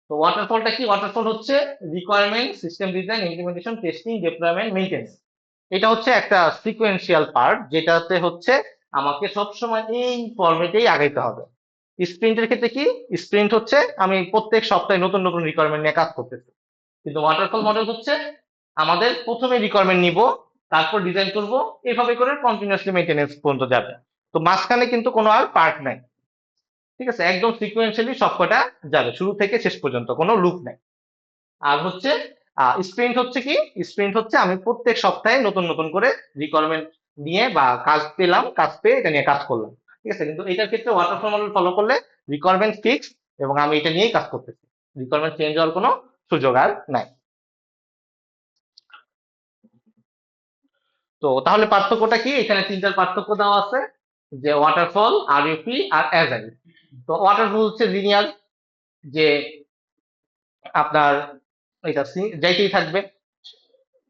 তো ওয়াটারফলটা কি? ওয়াটারফল হচ্ছে requirement, system design, implementation, testing, deployment, maintenance. এটা হচ্ছে একটা সিকোয়েন্সিয়াল পার্ট, যেটাতে হচ্ছে আমাকে সবসময় এই ফরম্যাটেই আগাইতে হবে। স্প্রিন্টের ক্ষেত্রে কি? স্প্রিন্ট হচ্ছে আমি প্রত্যেক সপ্তাহে নতুন নতুন রিকোয়ারমেন্ট নিয়ে কাজ করতেছি, কিন্তু ওয়াটারফল মডেল হচ্ছে আমাদের প্রথমে রিকোয়ারমেন্ট নিব, তারপর ডিজাইন করব, এভাবে করে কন্টিনিউয়াসলি মেইনটেনেন্স পর্যন্ত যাবে। তো মাঝখানে কিন্তু কোনো আর পার্ট নাই। ঠিক আছে, একদম সিকোয়েন্সিয়ালি সবকটা যাবে, শুরু থেকে শেষ পর্যন্ত কোনো লুপ নাই। আর হচ্ছে স্প্রিন্ট হচ্ছে কি? স্প্রিন্ট হচ্ছে আমি প্রত্যেক সপ্তাহে নতুন নতুন করে রিকোয়ারমেন্ট নিয়ে বা কাজ পেলাম, কাজ পেয়ে এটা নিয়ে কাজ করলাম, ঠিক আছে। কিন্তু এটার ক্ষেত্রে ওয়াটারফল মডেল ফলো করলে রিকোয়ারমেন্ট ফিক্স এবং আমি এটা নিয়েই কাজ করতেছি, রিকোয়ারমেন্ট চেঞ্জ হওয়ার কোনো সুযোগ আর নাই। তো তাহলে পার্থক্যটা কি? এখানে তিনটার পার্থক্য দেওয়া আছে, যে ওয়াটারফল, আরইউপি আর অ্যাজাইল। তো ওয়াটারফল হচ্ছে লিনিয়ার, যে আপনার এটা যাইতেই থাকবে,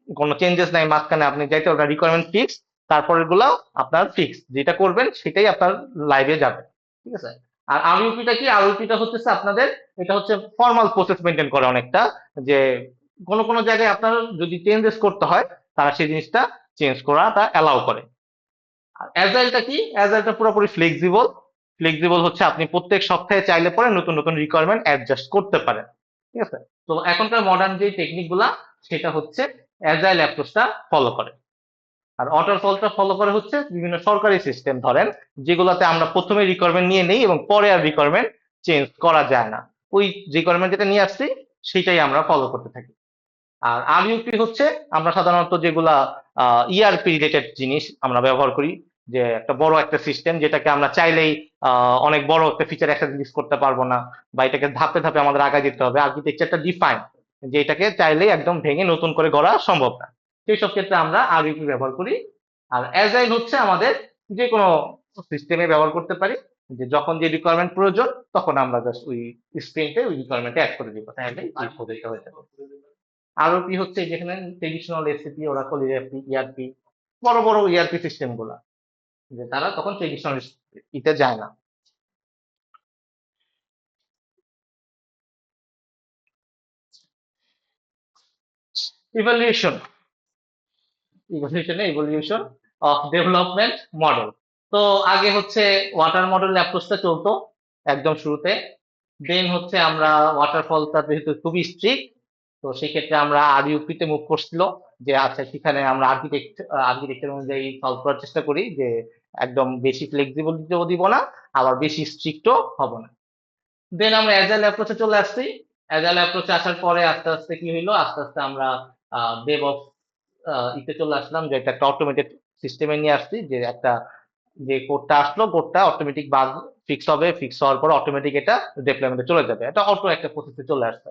কোনো চেঞ্জেস নাই মাঝখানে, আপনি যাইতে ওটা রিকোয়ারমেন্ট ফিক্স, তারপরের গুলাও আপনার ফিক্স, যেটা করবেন সেটাই আপনার লাইভে যাবে, ঠিক আছে। আর আরইউপিটা কি? আরইউপিটা হচ্ছে আপনাদের, এটা হচ্ছে ফর্মাল প্রসেস মেনটেন করে অনেকটা, যে কোনো কোনো জায়গায় আপনার যদি চেঞ্জেস করতে হয় তারা সেই জিনিসটা চেঞ্জ করাটা অ্যালাউ করে। আর অ্যাজাইলটা কি? অ্যাজাইলটা পুরোপুরি ফ্লেক্সিবল। ফ্লেক্সিবল হচ্ছে আপনি প্রত্যেক সপ্তাহে চাইলে পরে নতুন নতুন রিকোয়ারমেন্ট অ্যাডজাস্ট করতে পারেন, ঠিক আছে। তো এখনকার মডার্ন যে টেকনিক গুলা, সেটা হচ্ছে অ্যাজাইল অ্যাপ্রোচটা ফলো করে। আর ওয়াটারফলটা ফলো করে হচ্ছে বিভিন্ন সরকারি সিস্টেম, ধরেন যেগুলোতে আমরা প্রথমে রিকোয়ারমেন্ট নিয়ে নেই এবং পরে আর রিকোয়ারমেন্ট চেঞ্জ করা যায় না, ওই রিকোয়ারমেন্ট যেটা নিয়ে আসছি সেটাই আমরা ফলো করতে থাকি। আর আরইউপি হচ্ছে আমরা সাধারণত যেগুলা ইআরপি রিলেটেড জিনিস আমরা ব্যবহার করি, যে একটা বড় একটা সিস্টেম যেটাকে আমরা চাইলেই অনেক বড় একটা ফিচার একটা রিলিজ করতে পারবো না, বা এটাকে ধাপে ধাপে আমাদের আগায় যেতে হবে, আর্কিটেকচারটা ডিফাইন, যে এটাকে চাইলেই একদম ভেঙে নতুন করে গড়া সম্ভব না, সেই সব ক্ষেত্রে আমরা আরইউপি ব্যবহার করি। আর অ্যাজাইল হচ্ছে আমাদের যে কোনো সিস্টেমে ব্যবহার করতে পারি, যে যখন যে রিকোয়ারমেন্ট প্রয়োজন তখন আমরা জাস্ট ওই স্প্রিন্টে ওই রিকোয়ারমেন্ট অ্যাড করে দিব, তাহলে এই পদ্ধতিটা হয়ে যাবে। আরওপি হচ্ছে যেখানে traditional ACP, Oracle ERP, ERP, বড় বড় ইআরপি সিস্টেম গুলা, যে তারা তখন ট্রেডিশনাল ইতে যায় না। Evaluation, evolution of development model. তো আগে হচ্ছে ওয়াটার মডেল অ্যাপ্রোচটা চলতো একদম শুরুতে, দেন হচ্ছে আমরা ওয়াটারফলটা যেহেতু খুবই স্ট্রিক্ট, তো সেক্ষেত্রে আমরা আরইউপি তে মুভ করছিল, যে আচ্ছা সেখানে আমরা আর্কিটেকচার অনুযায়ী সলভ করার চেষ্টা করি, যে একদম বেশি ফ্লেক্সিবিলিটিও দিব না, আবার বেশি স্ট্রিক্টও হব না। দেন আমরা অ্যাজাইল অ্যাপ্রোচে চলে আসছি। অ্যাজাইল অ্যাপ্রোচে আসার পরে আস্তে আস্তে কি হইলো, আস্তে আস্তে আমরা ডেভঅপস ইতে চলে আসলাম, যে একটা অটোমেটেড সিস্টেমে নিয়ে আসছি, যে একটা যে কোডটা আসলো, কোডটা অটোমেটিক বাগ ফিক্স হবে, ফিক্স হওয়ার পর অটোমেটিক এটা ডেপ্লয়মেন্টে চলে যাবে, এটা অটো একটা প্রসেসে চলে আসছে।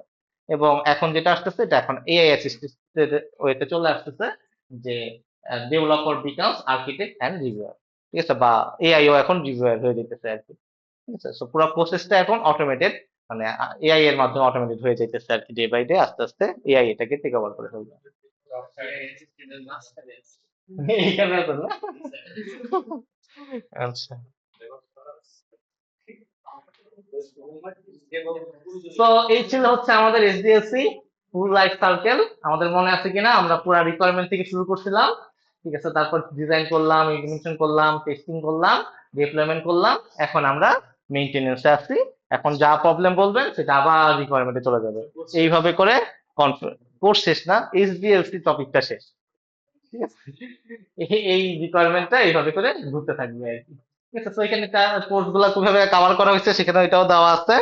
এবং এখন যেটা আসতেছে, এটা এখন এআই অ্যাসিস্টেড ওয়েতে চলে আসতেছে, যে developer becomes architect and reviewer, ঠিক আছে, বা এআইও এখন রিভিউয়ার হয়ে যেতেছে আর কি, ঠিক আছে। সো পুরো প্রসেসটা এখন অটোমেটেড, মানে এআই এর মাধ্যমে অটোমেটেড হয়ে যাইতেছে আর কি, ডে বাই ডে আস্তে আস্তে এআই এটাকে টেক ওভার করে ফেলবে। এইখানে আছে না? আচ্ছা, তো এই ছিল হচ্ছে আমাদের এসডিএলসি ফুল লাইফ সার্কেল। আমাদের মনে আছে কিনা, আমরা পুরো রিকোয়ারমেন্ট থেকে শুরু করছিলাম, ঠিক আছে, তারপর ডিজাইন করলাম, ইমপ্লিমেন্টেশন করলাম, টেস্টিং করলাম, ডিপ্লয়মেন্ট করলাম, এখন আমরা মেইনটেনেন্সে আছি। এখন যা প্রবলেম বলবেন সেটা আবার রিকোয়ারমেন্টে চলে যাবে, এইভাবে করে কোর্স শেষ না, এসডিএলসি টপিকটা শেষ, ঠিক আছে। এই রিকোয়ারমেন্টটা এইভাবে করে ঘুরতে থাকবে আর কি, ঠিক আছে। তো এখানে কোর্স গুলা কিভাবে কভার করা হয়েছে সেখানে এটাও দেওয়া আছে।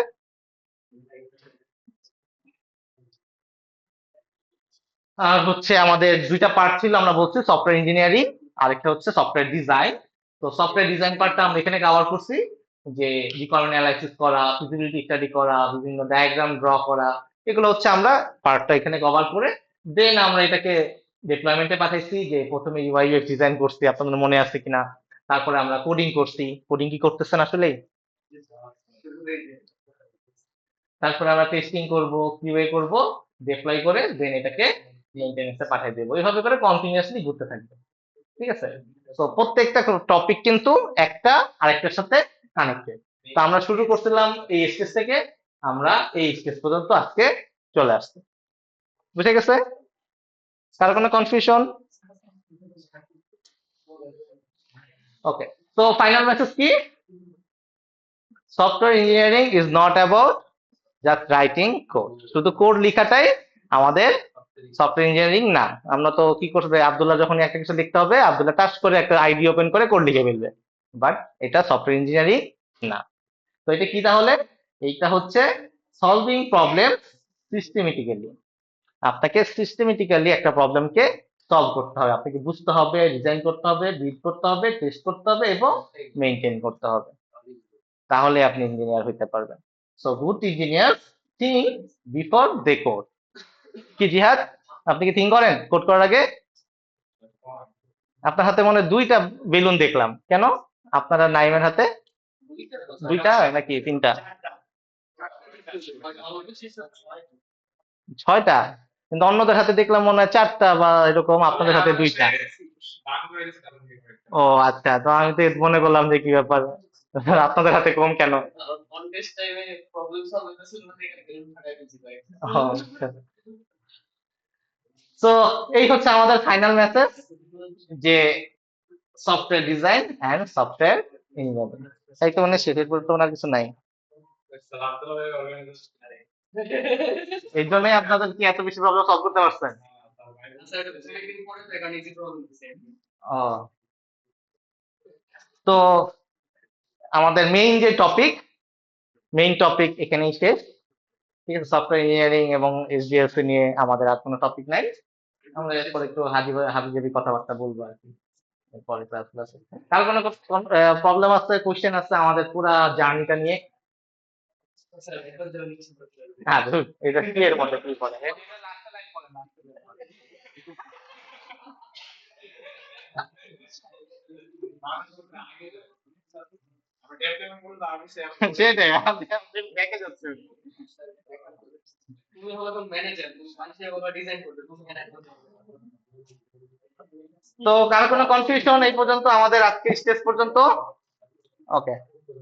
আর হচ্ছে আমাদের দুইটা পার্ট ছিল, আমরা বলছি সফটওয়্যার ইঞ্জিনিয়ারিং, আরেকটা হচ্ছে সফটওয়্যার ডিজাইন। তো সফটওয়্যার ডিজাইন পার্টটা আমরা এখানে কভার করছি, যে রিকোয়ারমেন্ট অ্যানালাইসিস করা, ফিজিবিলিটি স্টাডি করা, বিভিন্ন ডায়াগ্রাম ড্র করা, এগুলো হচ্ছে আমরা পার্টটা এখানে কভার করে দেন আমরা এটাকে ডিপ্লয়মেন্টে পাঠাইছি, যে প্রথমে ইউআই ইউএক্স ডিজাইন করছি, আপনাদের মনে আছে কিনা, তারপরে আমরা কোডিং করছি, কোডিং কি করতেছেন আসলে, তারপরে আমরা টেস্টিং করব, কিউএ করব, ডিপ্লয় করে দেন এটাকে মেইনটেনেন্সে পাঠিয়ে দেবো, এইভাবে করে কন্টিনিউয়াসলি ঘুরতে থাকবে, ঠিক আছে। তো প্রত্যেকটা টপিক কিন্তু একটা আরেকটার সাথে কানেক্টেড। তো আমরা শুরু করছিলাম এই স্টেজ থেকে, আমরা এই স্টেজ পর্যন্ত আজকে চলে আসছি, বুঝে গেছে? কার কোনো কনফিউশন? ওকে, তো ফাইনাল মেসেজ কি? Software engineering is not about just writing code, শুধু কোড লেখাটাই আমাদের সফটওয়্যার ইঞ্জিনিয়ারিং না। আমরা তো কি করবে, আব্দুল্লাহ যখন একটা কিছু লিখতে হবে, আব্দুল্লাহ টাচ করে একটা আইডি ওপেন করে কোড লিখে ফেলবে, বাট এটা সফটওয়্যার ইঞ্জিনিয়ারিং না। তো এটা কি তাহলে? এইটা হচ্ছে সলভিং প্রবলেম সিস্টেমেটিক্যালি, আপনাকে সিস্টেমেটিক্যালি একটা প্রবলেমকে সলভ করতে হবে, আপনাকে বুঝতে হবে, ডিজাইন করতে হবে, বিল্ড করতে হবে, টেস্ট করতে হবে এবং মেনটেন করতে হবে, তাহলে আপনি ইঞ্জিনিয়ার হইতে পারবেন। So good engineer think before they code. কি জিহাদ, আপনি কি থিঙ্ক করেন কোড করার আগে? আপনার হাতে মনে হয় দুইটা বেলুন দেখলাম, কেন? আপনারা নাইমের হাতে দুইটা নাকি তিনটা? ছয়টা, কিন্তু অন্যদের হাতে দেখলাম মনে হয় চারটা বা এরকম, আপনাদের হাতে দুইটা। ও আচ্ছা, তো আমি তো মনে করলাম যে কি ব্যাপার, আপনাদের হাতে কম কেন? ও, আচ্ছা। তো এই হচ্ছে আমাদের ফাইনাল মেসেজ, যে software design and software engineering. তাই তো মানে শেষের পর তো ওনার কিছু নাই, এই জন্যই আপনাদের কি এত বেশি প্রবলেম সলভ করতে পারছেন? ও, তো আমাদের মেইন টপিক এখানেই শেষ। ঠিক আছে, সফটওয়্যার ইঞ্জিনিয়ারিং এবং এসডিএলসি নিয়ে আমাদের আর কোনো টপিক নাই। আমরা এরপর একটু হাবিজাবি কথাবার্তা বলবো আর কি পরে ক্লাসে। কার কোনো প্রবলেম আছে, কোশ্চেন আছে আমাদের পুরা জার্নিটা নিয়ে? হ্যাঁ ধুর, এটা কি এর মধ্যে কি পড়ে? সেটাই, আপনি ব্যাকে যাচ্ছেন। তো কার কোনো কনফিউশন এই পর্যন্ত আমাদের আজকে স্টেজ পর্যন্ত? ওকে,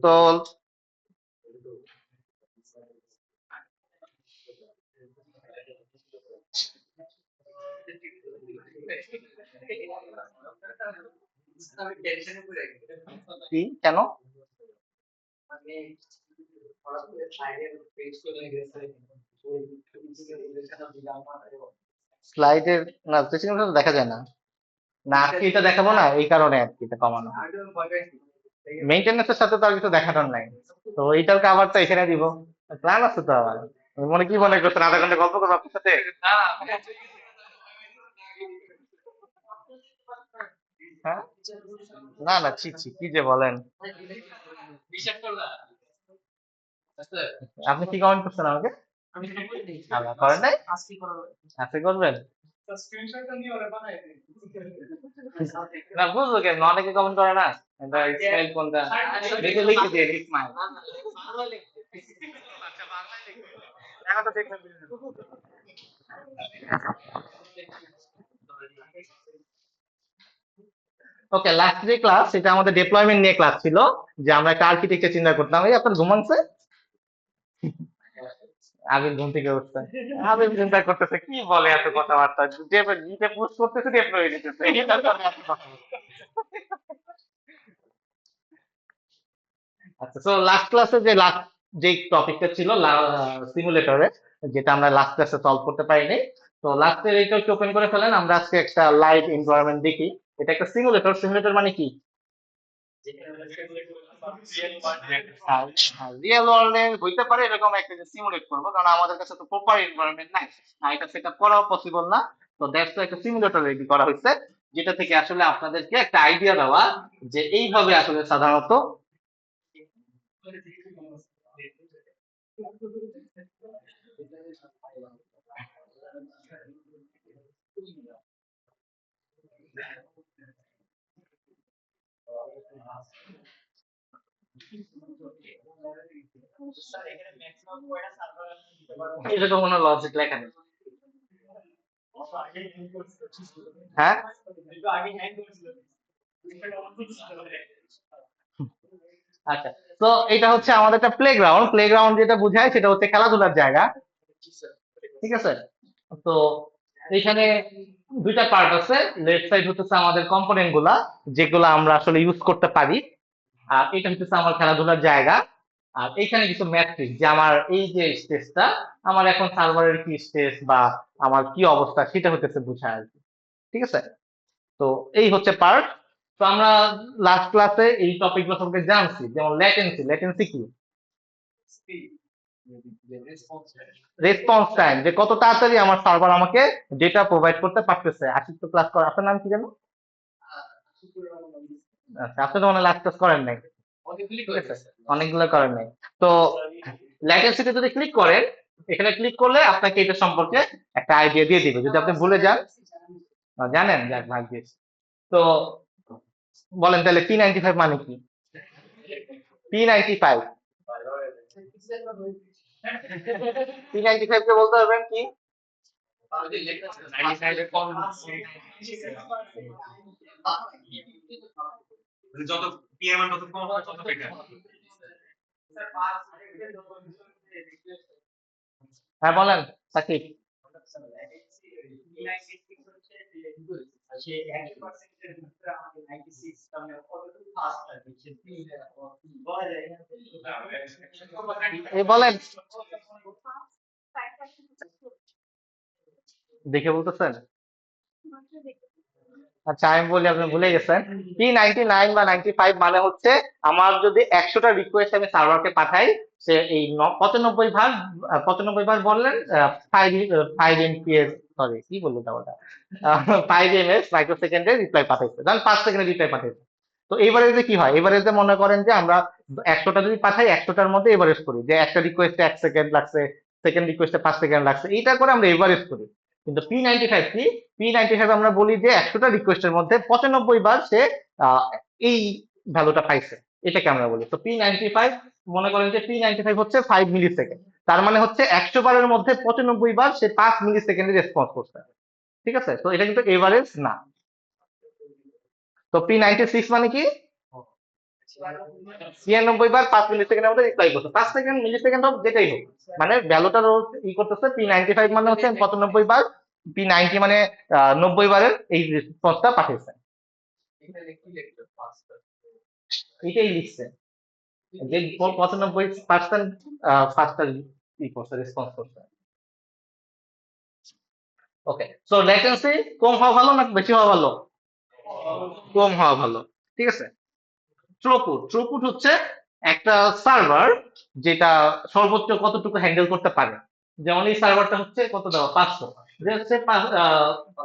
তো কি কেন? স্লাইডের না, প্রেসেন্টেশন দেখা যায় না, না আজকে এটা দেখাবো না এই কারণে আর কি, এটা কমানো। মেইনটেনেন্সের সাথে তো আর কিছু দেখানোর নাই, তো এইটার কাভারটা এখানে দিব। প্ল্যান আছে তো আমার, মনে কি মনে করছেন আধা ঘন্টা গল্প করবো আপনার সাথে? হ্যাঁ, না না, ছি ছি, কি যে বলেন। আপনি কি কমেন্ট করছেন আমাকে? আল্লাহ, করেন নাই? আজকে করবেন? না বুঝবো কেন, অনেকে কমেন্ট করে না এটা স্টাইল কোনটা, দেখে লিখে দিয়ে স্মাইল। আচ্ছা, বাংলায় লিখবে। এখন তো দেখবেন। ওকে, লাস্ট যে ক্লাস সেটা আমাদের ডেপ্লয়মেন্ট নিয়ে ক্লাস ছিল, যে আমরা একটা আর্কিটেকচার চিন্তা করতাম। এই আপনার ঘুমানছে, আবির ঘুম থেকে উঠছে, আবির চিন্তা করতেছে কি বলে এত কথাবার্তা, জিটে পোস্ট করতেছে, ডেপ্লয় হয়ে যেতেছে, এটার কারণে এত কথা বলছে। আচ্ছা, তো লাস্ট ক্লাসে যে টপিকটা ছিল সিমুলেটরে, যেটা আমরা লাস্ট ক্লাসে সলভ করতে পারিনি, তো লাস্টের এইটা একটু ওপেন করে ফেলেন, আমরা আজকে একটা লাইভ এনভায়রনমেন্ট দেখি। এটা একটা সিমুলেটর মানে কি? রিয়েল ওয়ার্ল্ডে হইতে পারে এরকম একটা যে সিমুলেট করবো, কারণ আমাদের কাছে তো প্রপার এনভায়রনমেন্ট নাই, আর এটা সেট আপ করাও পসিবল না। তো দ্যাটস একটা সিমুলেটর রেডি করা হয়েছে, যেটা থেকে আসলে আপনাদেরকে একটা আইডিয়া দেওয়া যে এইভাবে আসলে সাধারণত। এরকম কোনো লজিক লেখা নেই। হ্যাঁ, আচ্ছা, তো এটা হচ্ছে আমাদের একটা প্লেগ্রাউন্ড যেটা বোঝায় সেটা হচ্ছে খেলাধুলার জায়গা। ঠিক আছে, তো এখানে দুইটা পার্ট আছে। লেফট সাইড হচ্ছে আমাদের কম্পোনেন্ট গুলা, যেগুলো আমরা আসলে ইউজ করতে পারি, আর এটা হচ্ছে আমার খেলাধুলার জায়গা। আর এখানে কিছু ম্যাট্রিক্স, যে আমার এই যে স্টেজটা, আমার এখন সার্ভারের কি স্টেজ বা আমার কি অবস্থা সেটা হচ্ছে বোঝায় আর কি। ঠিক আছে, তো এই হচ্ছে পার্ট। তো আমরা লাস্ট ক্লাসে এই টপিকগুলো সম্পর্কে জানছি, যেমন ল্যাটেন্সি কি? রেসপন্স টাইম, যে কত তাড়াতাড়ি আমার সার্ভার আমাকে ডেটা প্রোভাইড করতে পারতেছে। আশিক তো ক্লাস করে, আপনার নাম কি জানো? আচ্ছা, আপনি তো মানে লাস্ট ক্লাস করেন নাই, ঠিক আছে, অনেকগুলো করেন নাই। তো ল্যাটেন্সিতে যদি ক্লিক করেন, এখানে ক্লিক করলে আপনাকে এটা সম্পর্কে একটা আইডিয়া দিয়ে দিবে। যদি আপনি ভুলে যান, জানেন, যাক ভাগ্যিস। তো বলেন তাহলে P95 মানে কি? P95, P95 কে বলতে পারবেন কি? যত পিএম তত কম হবে তত বেটার। হ্যাঁ বলেন সাকিব। এই বলেন, দেখে বলতেছেন? আচ্ছা আমি বলি, আপনি ভুলে গেছেন। P99 বা 95 মানে হচ্ছে, আমার যদি 100টা রিকোয়েস্ট আমি সার্ভারকে পাঠাই, সে এই 95 ভাগ, 95 বার বললেন 5 MPS, সরি কি বললো তা ওটা, 5 ms মাইক্রো সেকেন্ডে রিপ্লাই পাঠাইছে, ধরেন 5 সেকেন্ডে রিপ্লাই পাঠাইছে। তো এভারেজে কি হয়, এভারেজে মনে করেন যে আমরা 100টা যদি পাঠাই, 100টার মধ্যে এভারেজ করি যে একটা রিকোয়েস্টে 1 সেকেন্ড লাগছে, সেকেন্ড রিকোয়েস্টে 5 সেকেন্ড লাগছে, এইটা করে আমরা এভারেজ করি। কিন্তু P95 কি, P95 আমরা বলি যে 100টা রিকোয়েস্টের মধ্যে 95 বার সে আহ, এই ভ্যালুটা পাইছে, এটাকে আমরা বলি। তো P95, মনে করেন যে P95 হচ্ছে 5 মিলি সেকেন্ড, তার মানে হচ্ছে 100 বারের মধ্যে 95 বার সে 5 মিলি সেকেন্ডে রেসপন্স করছে, ঠিক আছে। তো এটা কিন্তু এভারেজ না। তো P96 মানে কি, 96 বার 5 মিলি সেকেন্ডের মধ্যে রিপ্লাই করছে, 5 সেকেন্ড মিলি সেকেন্ড হোক যেটাই হোক, মানে ভ্যালুটার ই করতেছে। P95 মানে হচ্ছে 95 বার, P90 মানে 90 বারের এই রেসপন্সটা পাঠিয়েছে, এটাই লিখছে যে 95% ফাস্টার ই করছে, রেসপন্স করছে। ওকে, সো লেটেন্সি কম হওয়া ভালো না বেশি হওয়া ভালো? কম হওয়া ভালো, ঠিক আছে। থ্রুপুট, থ্রুপুট হচ্ছে একটা সার্ভার যেটা সর্বোচ্চ কতটুকু হ্যান্ডেল করতে পারে। যেমন এই সার্ভারটা হচ্ছে কত দেওয়া, 500, যে হচ্ছে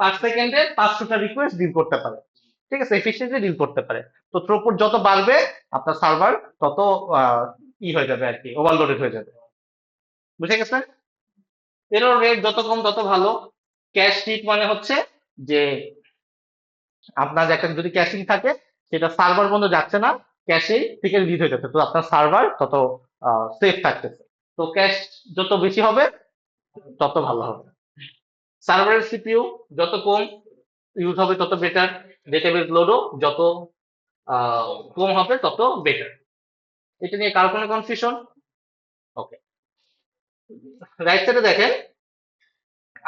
5 সেকেন্ডে 500টা রিকোয়েস্ট ডিল করতে পারে, ঠিক আছে, এফিসিয়েন্টলি ডিল করতে পারে। তো থ্রুপুট যত বাড়বে আপনার সার্ভার তত আহ, ই হয়ে যাবে আর কি, ওভারলোডেড হয়ে যাবে, বুঝে গেছে। এরর রেট যত কম তত ভালো। ক্যাশ হিট মানে হচ্ছে যে আপনার একটা যদি ক্যাশিং থাকে, সেটা সার্ভার পর্যন্ত যাচ্ছে না, ক্যাশেই থেকে রিলিজ হয়ে যাচ্ছে, তো আপনার সার্ভার তত সেফ থাকতেছে। তো ক্যাশ যত বেশি হবে তত ভালো হবে। সার্ভারের সিপিইউ যত কম ইউজ হবে তত বেটার, ডেটাবেস লোডও যত আহ, কম হবে তত বেটার। এটা নিয়ে কারো কোনো কনফিউশন? ওকে, রাইট সাইডে দেখেন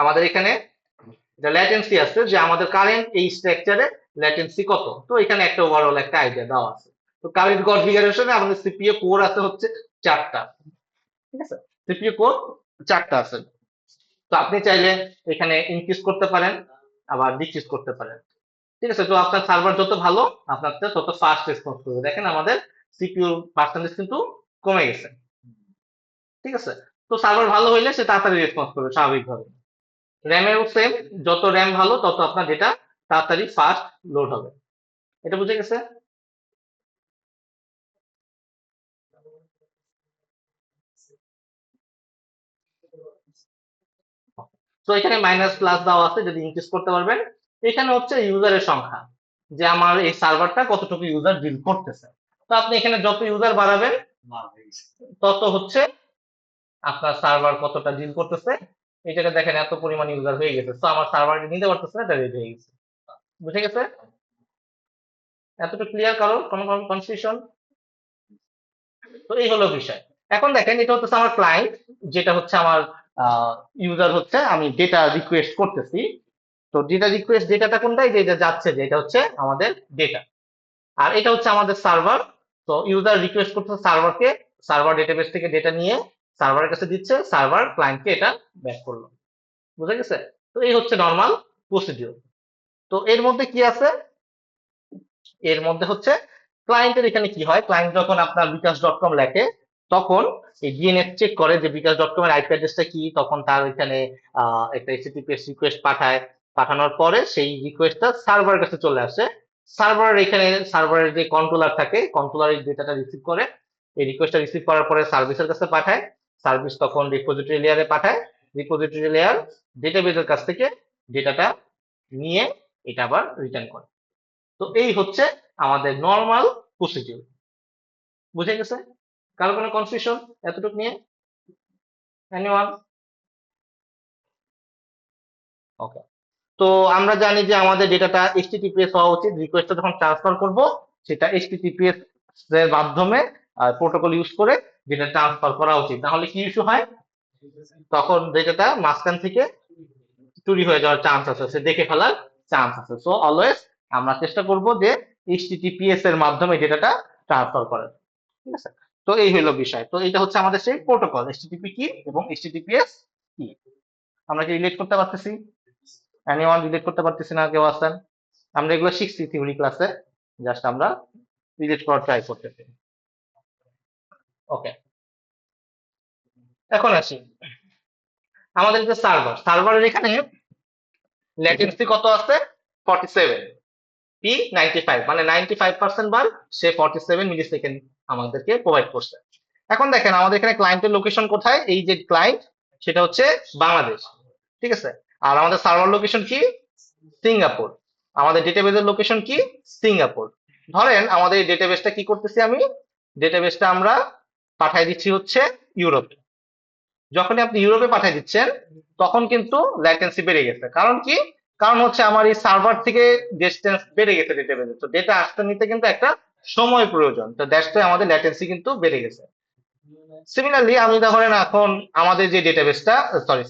আমাদের এখানে ল্যাটেন্সি আছে, যে আমাদের কারেন্ট এই স্ট্রাকচারে ল্যাটেন্সি কত। তো এখানে একটা ওভারঅল একটা আইডিয়া দেওয়া আছে। তো কারেন্ট কনফিগারেশনে আমাদের সিপিইউ কোর আছে হচ্ছে 4টা, ঠিক আছে, সিপিইউ কোর 4টা আছে। তো আপনি চাইলে এখানে ইনক্রিজ করতে পারেন, আবার ডিক্রিজ করতে পারেন, ঠিক আছে। তো আপনার সার্ভার যত ভালো, আপনার তত ফাস্ট রেসপন্স করবে। দেখেন আমাদের সিপিইউ পার্সেন্টেজ কিন্তু কমে গেছে, ঠিক আছে। তো সার্ভার ভালো হইলে সে তাড়াতাড়ি রেসপন্স করবে স্বাভাবিকভাবে। র্যামেও সেম, যত র্যাম ভালো তত আপনার ডেটা তাড়াতাড়ি ফাস্ট লোড হবে। এটা বুঝে গেছে? তো এখানে মাইনাস প্লাস দেওয়া আছে, যদি ইনক্রিজ করতে পারবেন। এখানে হচ্ছে ইউজারের সংখ্যা, যে আমার এই সার্ভারটা কতটুকু ইউজার ডিল করতেছে। তো আপনি এখানে যত ইউজার বাড়াবেন তত হচ্ছে আপনার সার্ভার কতটা ডিল করতেছে। এটাকে দেখেন এত পরিমাণ ইউজার হয়ে গেছে, তো আমার সার্ভারটা নিতে পারতেছে না, এটা রেড হয়ে গেছে। বুঝে গেছে? এতটুকু ক্লিয়ার? কারো কোনো কনফিউশন? তো এই হলো বিষয়। এখন দেখেন এটা হচ্ছে আমার ক্লায়েন্ট, যেটা হচ্ছে আমার ইউজার, হচ্ছে আমি ডেটা রিকোয়েস্ট করতেছি। তো ডেটা রিকোয়েস্ট ডেটাটা কোনটা, এই যে এটা যাচ্ছে, যে এটা হচ্ছে আমাদের ডেটা। আর এটা হচ্ছে আমাদের সার্ভার। তো ইউজার রিকোয়েস্ট করতেছে সার্ভারকে, সার্ভার ডেটাবেস থেকে ডেটা নিয়ে সার্ভারের কাছে দিচ্ছে, সার্ভার ক্লায়েন্টকে এটা ব্যাক করলো। বুঝা গেছে? তো এই হচ্ছে নর্মাল প্রসিডিউর। তো এর মধ্যে কি আছে, এর মধ্যে হচ্ছে ক্লায়েন্টের এখানে কি হয়, ক্লায়েন্ট যখন আপনার বিকাশ ডট কম লেখে, তখন এই ডিএনএস চেক করে যে বিকাশ ডট কম এর আইপি অ্যাড্রেসটা কি, তখন তার এখানে একটা এইচটিটিপিএস রিকোয়েস্ট পাঠায়। পাঠানোর পরে সেই রিকোয়েস্টটা সার্ভারের কাছে চলে আসে। সার্ভারের এখানে সার্ভারের যে কন্ট্রোলার থাকে, কন্ট্রোলার এই ডেটাটা রিসিভ করে। এই রিকোয়েস্টটা রিসিভ করার পরে সার্ভিসের কাছে পাঠায়। সার্ভিস তখন রিপোজিটরি লেয়ারে পাঠায়। রিপোজিটরি লেয়ার ডেটাবেজের কাছ থেকে ডেটাটা নিয়ে এটা আবার রিটার্ন করে। তো এই হচ্ছে আমাদের নর্মাল প্রসিডিউর। বুঝে গেছে? কারো কোনো কনফিউশন এতটুকু নিয়ে? এনিওয়ান? ওকে। তো আমরা জানি যে আমাদের ডেটাটা এইচটিটিপিএস হওয়া উচিত। রিকোয়েস্টটা যখন ট্রান্সফার করব সেটা এইচটিটিপিএস এর মাধ্যমে প্রোটোকল ইউজ করে যেটা ট্রান্সফার করা উচিত, না হলে কি ইস্যু হয়, তখন ডেটাটা মাঝখান থেকে চুরি হয়ে যাওয়ার চান্স আছে, সে দেখে ফেলার চান্স আছে। সো অলওয়েজ আমরা চেষ্টা করব যে এইচটিটিপিএস এর মাধ্যমে ডেটাটা ট্রান্সফার করার। ঠিক আছে? তো এই হলো বিষয়। তো এটা হচ্ছে আমাদের সেই প্রোটোকল, এইচটিটিপি কি এবং এইচটিটিপিএস কি। আমরা কি রিলেট করতে পারতেছি? এনিওয়ান রিলেট করতে পারতেছি না কেউ আছেন? আমরা এগুলো শিখছি থিওরি ক্লাসে, জাস্ট আমরা রিলেট করার ট্রাই করতেছি। ওকে, এখন আসি আমাদের যে সার্ভারের এখানে ল্যাটেন্সি কত আছে? 47। পি 95, মানে 95% বার সে 47 মিলি সেকেন্ড আমাদেরকে প্রোভাইড করছে। এখন দেখেন আমাদের এখানে ক্লায়েন্টের লোকেশন কোথায়, এই যে ক্লায়েন্ট সেটা হচ্ছে বাংলাদেশ। ঠিক আছে? আর আমাদের সার্ভার লোকেশন কি? সিঙ্গাপুর। আমাদের ডেটাবেজের লোকেশন কি? সিঙ্গাপুর। ধরেন আমাদের এই ডেটাবেসটা কি করতেছি আমি, ডেটাবেসটা আমরা পাঠাই দিচ্ছি হচ্ছে ইউরোপে। যখনই আপনি ইউরোপে পাঠিয়ে দিচ্ছেন তখন কিন্তু ল্যাটেন্সি বেড়ে গেছে। কারণ কি? কারণ হচ্ছে আমার এই সার্ভার থেকে ডিস্টেন্স বেড়ে গেছে ডেটাবেসে, তো ডেটা আসতে নিতে কিন্তু একটা সময় প্রয়োজন, তো দ্যাটস ওয়াই আমাদের ল্যাটেন্সি কিন্তু বেড়ে গেছে। সিমিলারলি আমি ধরেন এখন আমাদের যে ডেটাবেসটা, সরি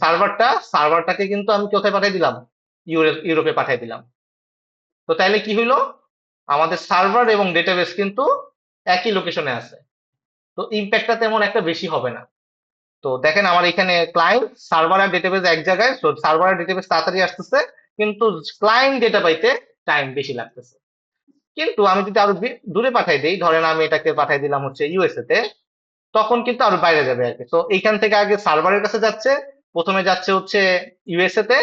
সার্ভারটাকে কিন্তু আমি কোথায় পাঠিয়ে দিলাম? ইউরোপে পাঠিয়ে দিলাম। তো তাইলে কি হইলো, আমাদের সার্ভার এবং ডেটাবেস কিন্তু একই লোকেশনে আছে, তো ইম্প্যাক্টটা তেমন একটা বেশি হবে না। তো দেখেন আমার এখানে ক্লায়েন্ট সার্ভার আর ডেটাবেস এক জায়গায়, তো সার্ভার আর ডেটাবেস তাড়াতাড়ি আসতেছে, কিন্তু ক্লায়েন্ট ডেটা পাইতে টাইম বেশি লাগতেছে। কিন্তু আমি যদি আরো দূরে পাঠাই দেই, ধরেন আমি এটাকে পাঠাই দিলাম হচ্ছে ইউএসএ তে, তখন কিন্তু আরো বাইরে যাবে আর কি। তো এইখান থেকে আগে সার্ভারের কাছে যাচ্ছে, প্রথমে যাচ্ছে হচ্ছে ইউএসএ তে,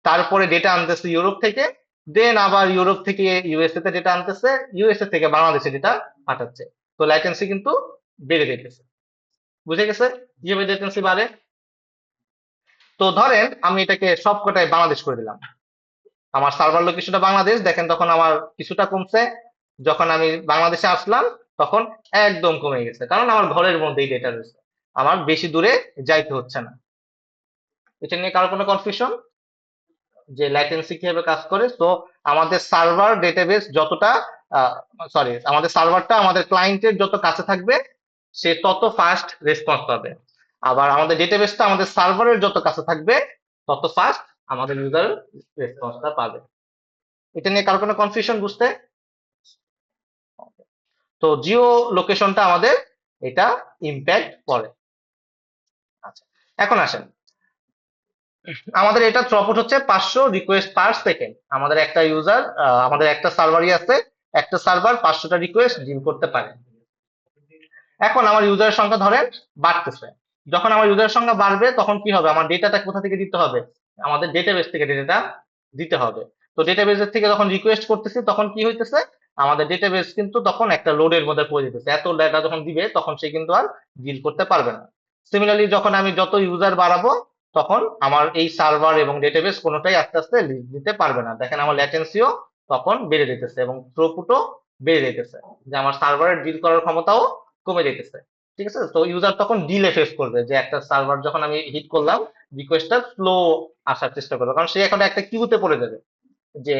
তারপরে ডেটা আনতেছে ইউরোপ থেকে, দেন আবার ইউরোপ থেকে ইউএসএ তে ডেটা আনতেছে, ইউএসএ থেকে বাংলাদেশে ডেটা পাঠাচ্ছে। তো ল্যাটেন্সি কিন্তু বেড়ে যেতেছে। বুঝে গেছে কিভাবে ল্যাটেন্সি বাড়ে? তো ধরেন আমি এটাকে সবকটাই বাংলাদেশ করে দিলাম, আমার সার্ভার লোকেশনটা বাংলাদেশ, দেখেন তখন আমার কিছুটা কমছে। যখন আমি বাংলাদেশে আসলাম তখন একদম কমে গেছে, কারণ আমার ঘরের মধ্যেই ডেটা রয়েছে, আমার বেশি দূরে যাইতে হচ্ছে না। এটা নিয়ে কারো কোনো কনফিউশন যে ল্যাটেন্সি কিভাবে কাজ করে? তো আমাদের সার্ভার ডেটাবেস যতটা, সরি, আমাদের সার্ভারটা আমাদের ক্লায়েন্টের যত কাছে থাকবে সে তত ফাস্ট রেসপন্স পাবে। আবার আমাদের ডেটাবেসটা আমাদের সার্ভারের যত কাছে থাকবে তত ফাস্ট আমাদের ইউজার রেসপন্সটা পাবে। এটা নিয়ে কারো কোনো কনফিউশন বুঝতে? তো জিও লোকেশনটা আমাদের এটা ইম্প্যাক্ট করে। আচ্ছা, এখন আসেন আমাদের এটা থ্রুপুট হচ্ছে 500 রিকোয়েস্ট পার সেকেন্ড। আমাদের একটা ইউজার, আমাদের একটা সার্ভারই আছে, একটা সার্ভার 500টা রিকোয়েস্ট ডিল করতে পারে। এখন আমার ইউজারের সংখ্যা ধরেন বাড়তেছে, যখন আমার ইউজারের সংখ্যা বাড়বে তখন কি হবে, আমার ডেটাটা কোথা থেকে দিতে হবে? আমাদের ডেটাবেস থেকে ডেটাটা দিতে হবে। তো ডেটাবেসের থেকে যখন রিকোয়েস্ট করতেছি তখন কি হইতেছে, আমাদের ডেটাবেস কিন্তু তখন একটা লোডের মধ্যে পড়ে যেতেছে, এত ডেটা যখন দিবে তখন সে কিন্তু আর ডিল করতে পারবে না। সিমিলারলি যখন আমি যত ইউজার বাড়াবো তখন আমার এই সার্ভার এবং ডেটাবেস কোনোটাই আস্তে আস্তে লিড দিতে পারবে না। দেখেন আমার ল্যাটেন্সিও তখন বেড়ে যেতেছে এবং থ্রুপুটও বেড়ে যেতেছে, যে আমার সার্ভারের ডিল করার ক্ষমতাও কমে যেতেছে। ঠিক আছে? তো ইউজার তখন ডিলে ফেস করবে, যে একটা সার্ভার যখন আমি হিট করলাম রিকোয়েস্টটা স্লো আসার চেষ্টা করবে, কারণ সে এখন একটা কিউতে পড়ে যাবে, যে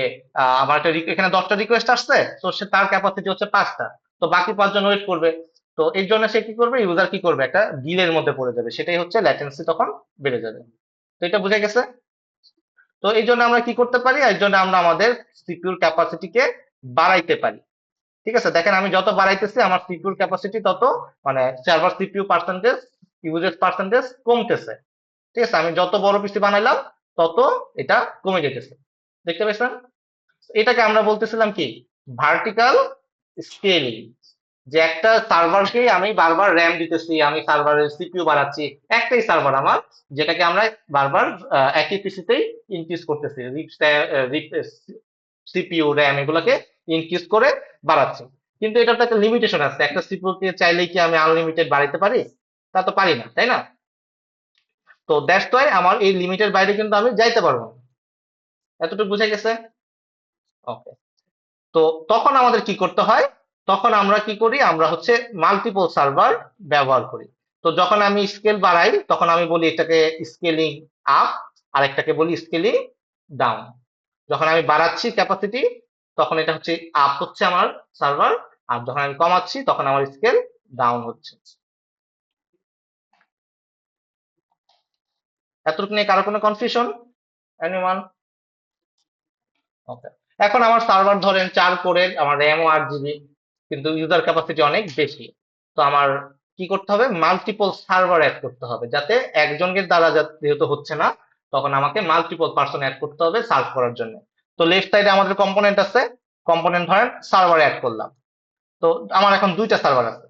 আমার একটা এখানে 10টা রিকোয়েস্ট আসছে, তো সে তার ক্যাপাসিটি হচ্ছে 5টা, তো বাকি 5জন ওয়েট করবে। তো এই জন্য সে কি করবে, ইউজার কি করবে, একটা ডিলের মধ্যে পড়ে যাবে, সেটাই হচ্ছে ল্যাটেন্সি তখন বেড়ে যাবে। তো এটা বুঝে গেছে? তো এই জন্য আমরা কি করতে পারি, এই জন্য আমরা আমাদের সিপিইউর ক্যাপাসিটিকে বাড়াইতে পারি। ঠিক আছে? দেখেন আমি যত বাড়াইতেছি আমার সিপিইউর ক্যাপাসিটি তত, মানে server CPU percentage, uses percentage কমতেছে। ঠিক আছে? আমি যত বড় পিসি বানাইলাম তত এটা কমে যেতেছে। দেখতে পাইছেন? এটাকে আমরা বলতেছিলাম কি, ভার্টিক্যাল স্কেলিং। যে একটা সার্ভারকেই আমি বারবার র্যাম দিতেছি, আমি সার্ভারের সিপিইউ বাড়াচ্ছি, একটাই সার্ভার আমার, যেটাকে আমরা বারবার একই পিসিতেই ইনক্রিজ করতেছি, সিপিইউ র্যাম এগুলোকে ইনক্রিজ করে বাড়াচ্ছি। কিন্তু এটার তো একটা লিমিটেশন আছে, একটা সিপিইউ কে চাইলেই কি আমি আনলিমিটেড বাড়াইতে পারি? তা তো পারি না, তাই না? তো দ্যাটস ওয়াই আমার এই লিমিটের বাইরে কিন্তু আমি যাইতে পারবো না। এতটুকু বুঝে গেছে? ওকে। তো তখন আমাদের কি করতে হয়? তখন আমরা কি করি? আমরা হচ্ছে মাল্টিপল সার্ভার ব্যবহার করি। তো যখন আমি স্কেল বাড়াই তখন আমি বলি এটাকে স্কেলিং আপ, আর একটাকে বলি স্কেলিং ডাউন। যখন আমি বাড়াচ্ছি ক্যাপাসিটি তখন এটা হচ্ছে আপ হচ্ছে আমার সার্ভার, আর যখন আমি কমাচ্ছি তখন আমার স্কেল ডাউন হচ্ছে। এতটুকু নিয়ে কারো কোনো কনফিউশন? এনিওয়ান? ওকে। এখন আমার সার্ভার ধরেন 4 কোরের, আমার র্যামও 8 জিবি, কিন্তু ইউজার ক্যাপাসিটি অনেক বেশি। তো আমার কি করতে হবে? মাল্টিপল সার্ভার অ্যাড করতে হবে, যাতে একজনের দ্বারা যেহেতু হচ্ছে না, তখন আমাকে মাল্টিপল পার্সন অ্যাড করতে হবে সার্ভ করার জন্য। তো লেফট সাইডে আমাদের কম্পোনেন্ট আছে, কম্পোনেন্ট ধরেন সার্ভার অ্যাড করলাম। তো আমার এখন 2টা সার্ভার আছে,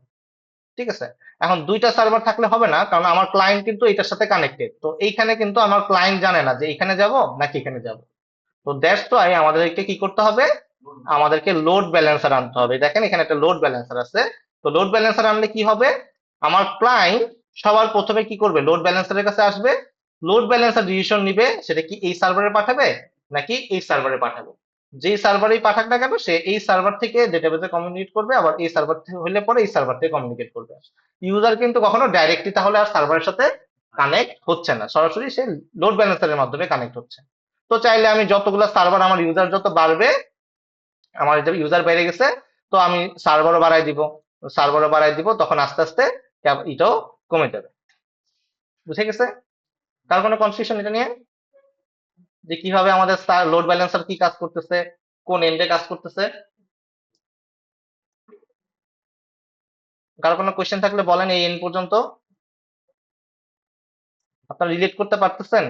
ঠিক আছে? এখন 2টা সার্ভার থাকলে হবে না, কারণ আমার ক্লায়েন্ট কিন্তু এটার সাথে কানেক্টেড। তো এইখানে কিন্তু আমার ক্লায়েন্ট জানে না যে এখানে যাব নাকি এখানে যাব। তো দ্যাটস ওয়াই আমাদেরকে কি করতে হবে? আমাদেরকে লোড ব্যালেন্সার আনতে হবে। দেখেন এখানে একটা লোড ব্যালেন্সার আছে। তো লোড ব্যালেন্সার আনলে কি হবে? আমার ক্লায়েন্ট সবার প্রথমে কি করবে? লোড ব্যালেন্সারের কাছে আসবে, লোড ব্যালেন্সার ডিসিশন নিবে সেটা কি এই সার্ভারে পাঠাবে নাকি এই সার্ভারে পাঠাবে। যেই সার্ভারেই পাঠাক না কেন সে এই সার্ভার থেকে ডেটাবেসে কমিউনিকেট করবে, আবার এই সার্ভার থেকে হলে পরে এই সার্ভার থেকে কমিউনিকেট করবে। ইউজার কিন্তু কখনো ডাইরেক্টলি তাহলে আর সার্ভারের সাথে কানেক্ট হচ্ছে না, সরাসরি সে লোড ব্যালেন্সারের মাধ্যমে কানেক্ট হচ্ছে। তো চাইলে আমি যতগুলো সার্ভার, আমার ইউজার যত বাড়বে, আমার ইউজার বেড়ে গেছে, তো আমি সার্ভারও বাড়াই দিব, তখন আস্তে আস্তে এটাও কমে যাবে। বুঝে গেছে? কার কোনো কনফিউশন এটা নিয়ে, যে কিভাবে আমাদের লোড ব্যালেন্সার কি কাজ করতেছে, কোন এন্ডে কাজ করতেছে? কার কোনো কোয়েশ্চেন থাকলে বলেন এই এন্ড পর্যন্ত। আপনারা রিলেট করতে পারতেছেন?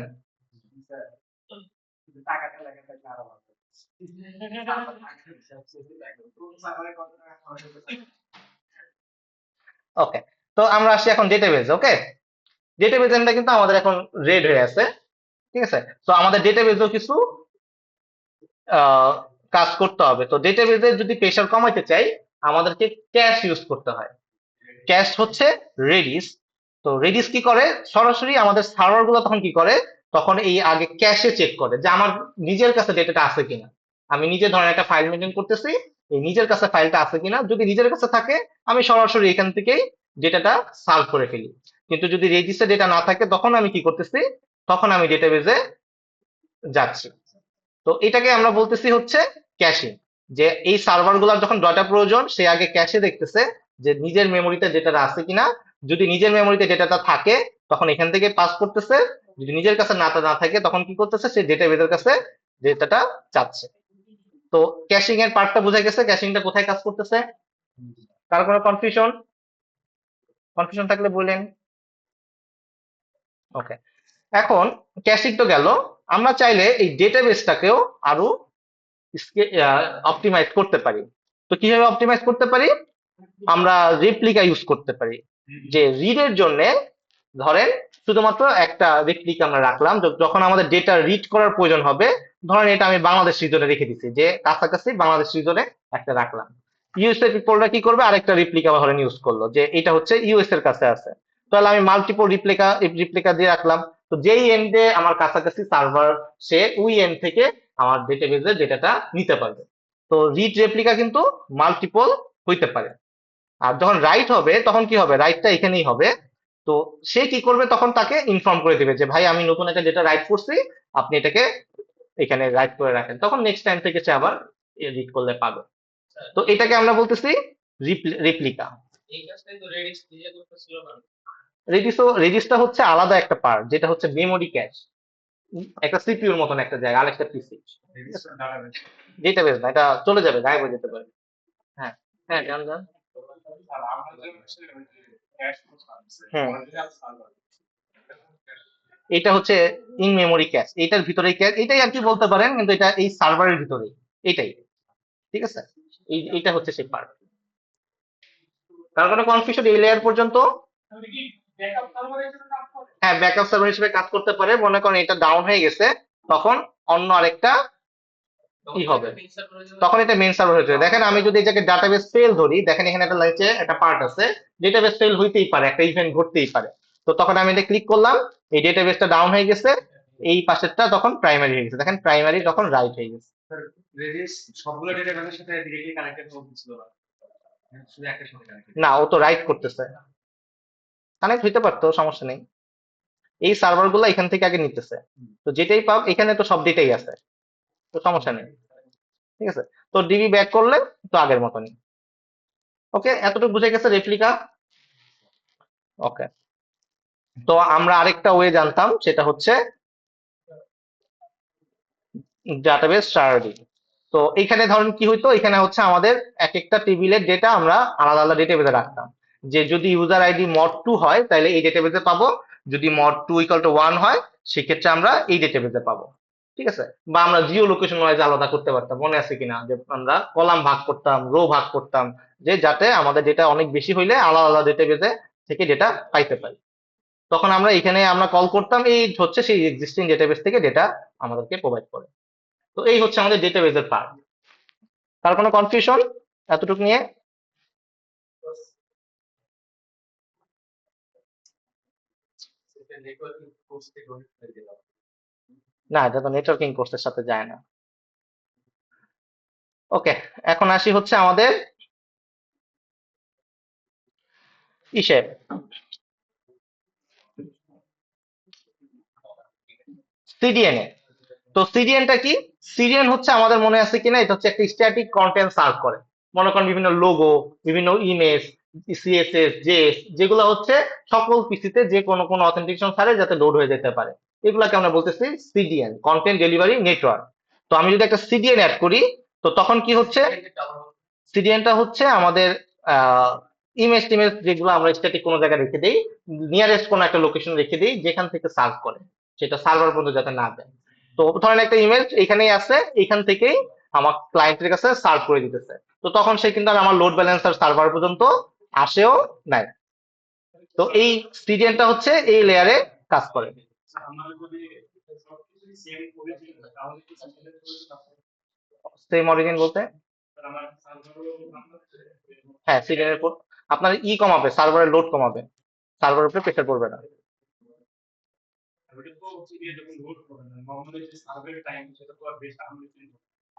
ওকে। তো আমরা আসি এখন ডেটাবেজ। ওকে, ডেটাবেজ এন্ডটা কিন্তু আমাদের এখন রেড হয়ে আছে, ঠিক আছে? তো আমাদের ডেটাবেজও কিছু আহ, কাজ করতে হবে। তো ডেটাবেজে যদি প্রেশার কমাইতে চাই আমাদেরকে ক্যাশ ইউজ করতে হয়। ক্যাশ হচ্ছে রেডিস। তো রেডিস কি করে? সরাসরি আমাদের সার্ভার গুলো তখন কি করে? তখন এই আগে ক্যাশে চেক করে যে আমার নিজের কাছে ডেটাটা আছে কিনা। আমি নিজে ধরেন একটা ফাইল মেনটেন করতেছি, এই নিজের কাছে ফাইলটা আছে কিনা, যদি নিজের কাছে থাকে আমি সরাসরি এখান থেকেই ডেটাটা সার্ভ করে ফেলি। কিন্তু যদি রেজিস্টার ডেটা না থাকে তখন আমি কি করতেছি? তখন আমি ডেটাবেজে যাচ্ছি। তো এটাকে আমরা বলতেছি হচ্ছে ক্যাশিং। যে এই সার্ভার গুলার যখন ডেটা প্রয়োজন সে আগে ক্যাশে দেখতেছে যে নিজের মেমোরিতে ডেটাটা আছে কিনা। যদি নিজের মেমোরিতে ডেটাটা থাকে তখন এখান থেকে পাস করতেছে, যদি নিজের কাছে না থাকে তখন কি করতেছে? সে ডেটাবেজের কাছে ডেটাটা চাচ্ছে। তো ক্যাশিং এর পার্টটা বোঝা গেছে, ক্যাশিংটা কোথায় কাজ করতেছে? কার কোনো কনফিউশন? কনফিউশন থাকলে বলেন। ওকে। এখন ক্যাশিং তো গেল, আমরা চাইলে এই ডেটাবেসটাকেও আরো অপটিমাইজ করতে পারি। তো কিভাবে অপটিমাইজ করতে পারি? আমরা রেপ্লিকা ইউজ করতে পারি। যে রিডের জন্য ধরেন শুধুমাত্র একটা রেপ্লিকা আমরা রাখলাম, যখন আমাদের ডেটা রিড করার প্রয়োজন হবে, ধরেন এটা আমি বাংলাদেশ রিজনে রেখে দিচ্ছি, যে কাছাকাছি বাংলাদেশ রিজনে একটা রাখলাম। ইউএস এর পিপলরা কি করবে? আরেকটা রিপ্লিকা ধরেন ইউজ করলো যে এটা হচ্ছে ইউএস এর কাছে আছে, তাহলে আমি মাল্টিপল রিপ্লিকা দিয়ে রাখলাম। তো যেই এন্ডে আমার কাছাকাছি সার্ভার, সে ওই এন্ড থেকে আমার ডেটাবেজের ডেটাটা নিতে পারবে। তো রিড রেপ্লিকা কিন্তু মাল্টিপল হইতে পারে। আর যখন রাইট হবে তখন কি হবে? রাইটটা এখানেই হবে। তো সে কি করবে? তখন তাকে ইনফর্ম করে দিবে যে ভাই আমি নতুন একটা ডেটা রাইট করছি, আপনি এটাকে এখানে রাইট করে রাখেন, তখন নেক্সট টাইম থেকে সে আবার রিড করলে পাবে। তো এটাকে আমরা বলতেছি রেপ্লিকা। রেডিসটা হচ্ছে আলাদা একটা পার্ট, যেটা হচ্ছে মেমোরি ক্যাশ, একটা সিপিইউর মতন একটা জায়গা, আরেকটা পিসি। ডেটাবেস না, এটা চলে যাবে, গায়েব হয়ে যেতে পারে। হ্যাঁ, হ্যাঁ, জান জান। হুম, এটা হচ্ছে ইন মেমোরি ক্যাশ, এটার ভিতরেই ক্যাশ, এটাই আর কি বলতে পারেন, কিন্তু এটা এই সার্ভারের ভিতরেই, এটাই, ঠিক আছে? এইটা হচ্ছে সেই পার্ট। কারণ কোনো কনফিউশন এই লেয়ার পর্যন্ত। হ্যাঁ, ব্যাকআপ সার্ভার হিসেবে কাজ করতে পারে। মনে করেন এটা ডাউন হয়ে গেছে, তখন অন্য আরেকটা কি হবে, তখন এটা মেইন সার্ভার হয়ে যাবে। দেখেন আমি যদি এটাকে ডাটাবেস ফেল ধরি, দেখেন এখানে একটা লাগছে, একটা পার্ট আছে, ডেটাবেস ফেল হইতেই পারে, একটা ইভেন্ট ঘটতেই পারে। তো তখন আমি এটা ক্লিক করলাম, এই ডেটাবেসটা ডাউন হয়ে গেছে, এই পাশেরটা তখন প্রাইমারি হয়ে গেছে, দেখেন প্রাইমারি তখন রাইট হয়ে গেছে। রেডিস সবগুলো ডেটাবেসের সাথে ডিরেক্টলি কানেক্টেড হচ্ছিল না, শুধু একটার সাথে কানেক্টেড। না, ও তো রাইট করতেছে, কানেক্ট হইতে পারতো, সমস্যা নেই। এই সার্ভার গুলো এখান থেকে আগে নিতেছে, তো যেটাই পাব এখানে তো সব ডেটাই আছে, তো সমস্যা নেই। ঠিক আছে, তো ডিবি ব্যাক করলে তো আগের মতনই। ওকে, এতটুকু বুঝে গেছে রেপ্লিকা। ওকে, তো আমরা আরেকটা ওয়ে জানতাম, সেটা হচ্ছে ডাটাবেস স্টার্ডিং। তো এখানে ধরেন কি হইতো, এখানে হচ্ছে আমাদের এক একটা টেবিলের ডেটা আমরা আলাদা আলাদা ডেটাবেসে রাখতাম। যে যদি ইউজার আইডি mod2 হয় তাহলে এই ডেটাবেসে পাবো, যদি mod2 = 1 হয় সেক্ষেত্রে আমরা এই ডেটাবেসে পাবো। ঠিক আছে, বা আমরা জিও লোকেশন ওয়াইজ আলাদা করতে পারতাম, মনে আছে কিনা, যে আমরা কলাম ভাগ করতাম, রো ভাগ করতাম, যে যাতে আমাদের ডেটা অনেক বেশি হইলে আলাদা আলাদা ডেটাবেসে থেকে ডেটা পাইতে পারি। তখন আমরা এখানে আমরা কল করতাম, এই হচ্ছে সেই এক্সিস্টিং ডেটাবেস থেকে ডেটা আমাদেরকে প্রোভাইড করে। তো এই হচ্ছে আমাদের ডেটাবেসের পার্ট। তার কোনো কনফিউশন এতটুকু নিয়ে? না, এটা তো নেটওয়ার্কিং কোর্সের সাথে যায় না। ওকে, এখন আসি হচ্ছে আমাদের ইসে, সিডিএন এ। তো সিডিএনটা কি? সিডিএন হচ্ছে, আমাদের মনে আছে কিনা, এটা হচ্ছে একটা স্ট্যাটিক কন্টেন্ট সার্ভ করে। মনে করেন বিভিন্ন লোগো, বিভিন্ন ইমেজ, সিএসএস, জেএস, যেগুলো হচ্ছে সকল পিসিতে যে কোনো কোনো অথেন্টিকেশন ছাড়াই যাতে লোড হয়ে যেতে পারে, এগুলাকে আমরা বলতেছি সিডিএন, কন্টেন্ট ডেলিভারি নেটওয়ার্ক। তো আমি যদি একটা সিডিএন অ্যাড করি, তো তখন কি হচ্ছে, সিডিএনটা হচ্ছে আমাদের ইমেজ টিমেজ যেগুলো আমরা স্ট্যাটিক কোনো জায়গায় রেখে দিই, নিয়ারেস্ট কোনো একটা লোকেশন রেখে দিই যেখান থেকে সার্ভ করে, সেটা সার্ভার পর্যন্ত যাতে না যায়। তো ধরেন একটা ইমেজ এখানেই আছে, এখান থেকেই আমার ক্লায়েন্টের কাছে সার্ভ করে দিতেছে, তো তখন সে কিন্তু আর আমার লোড ব্যালেন্সার সার্ভার পর্যন্ত আসেও নাই। তো এই সিডিএনটা হচ্ছে এই লেয়ারে কাজ করে। সেম অরিজিন বলতে, হ্যাঁ সিডিএন এর পর আপনার কমাবে, সার্ভারের লোড কমাবে, সার্ভারের উপরে প্রেশার পড়বে না।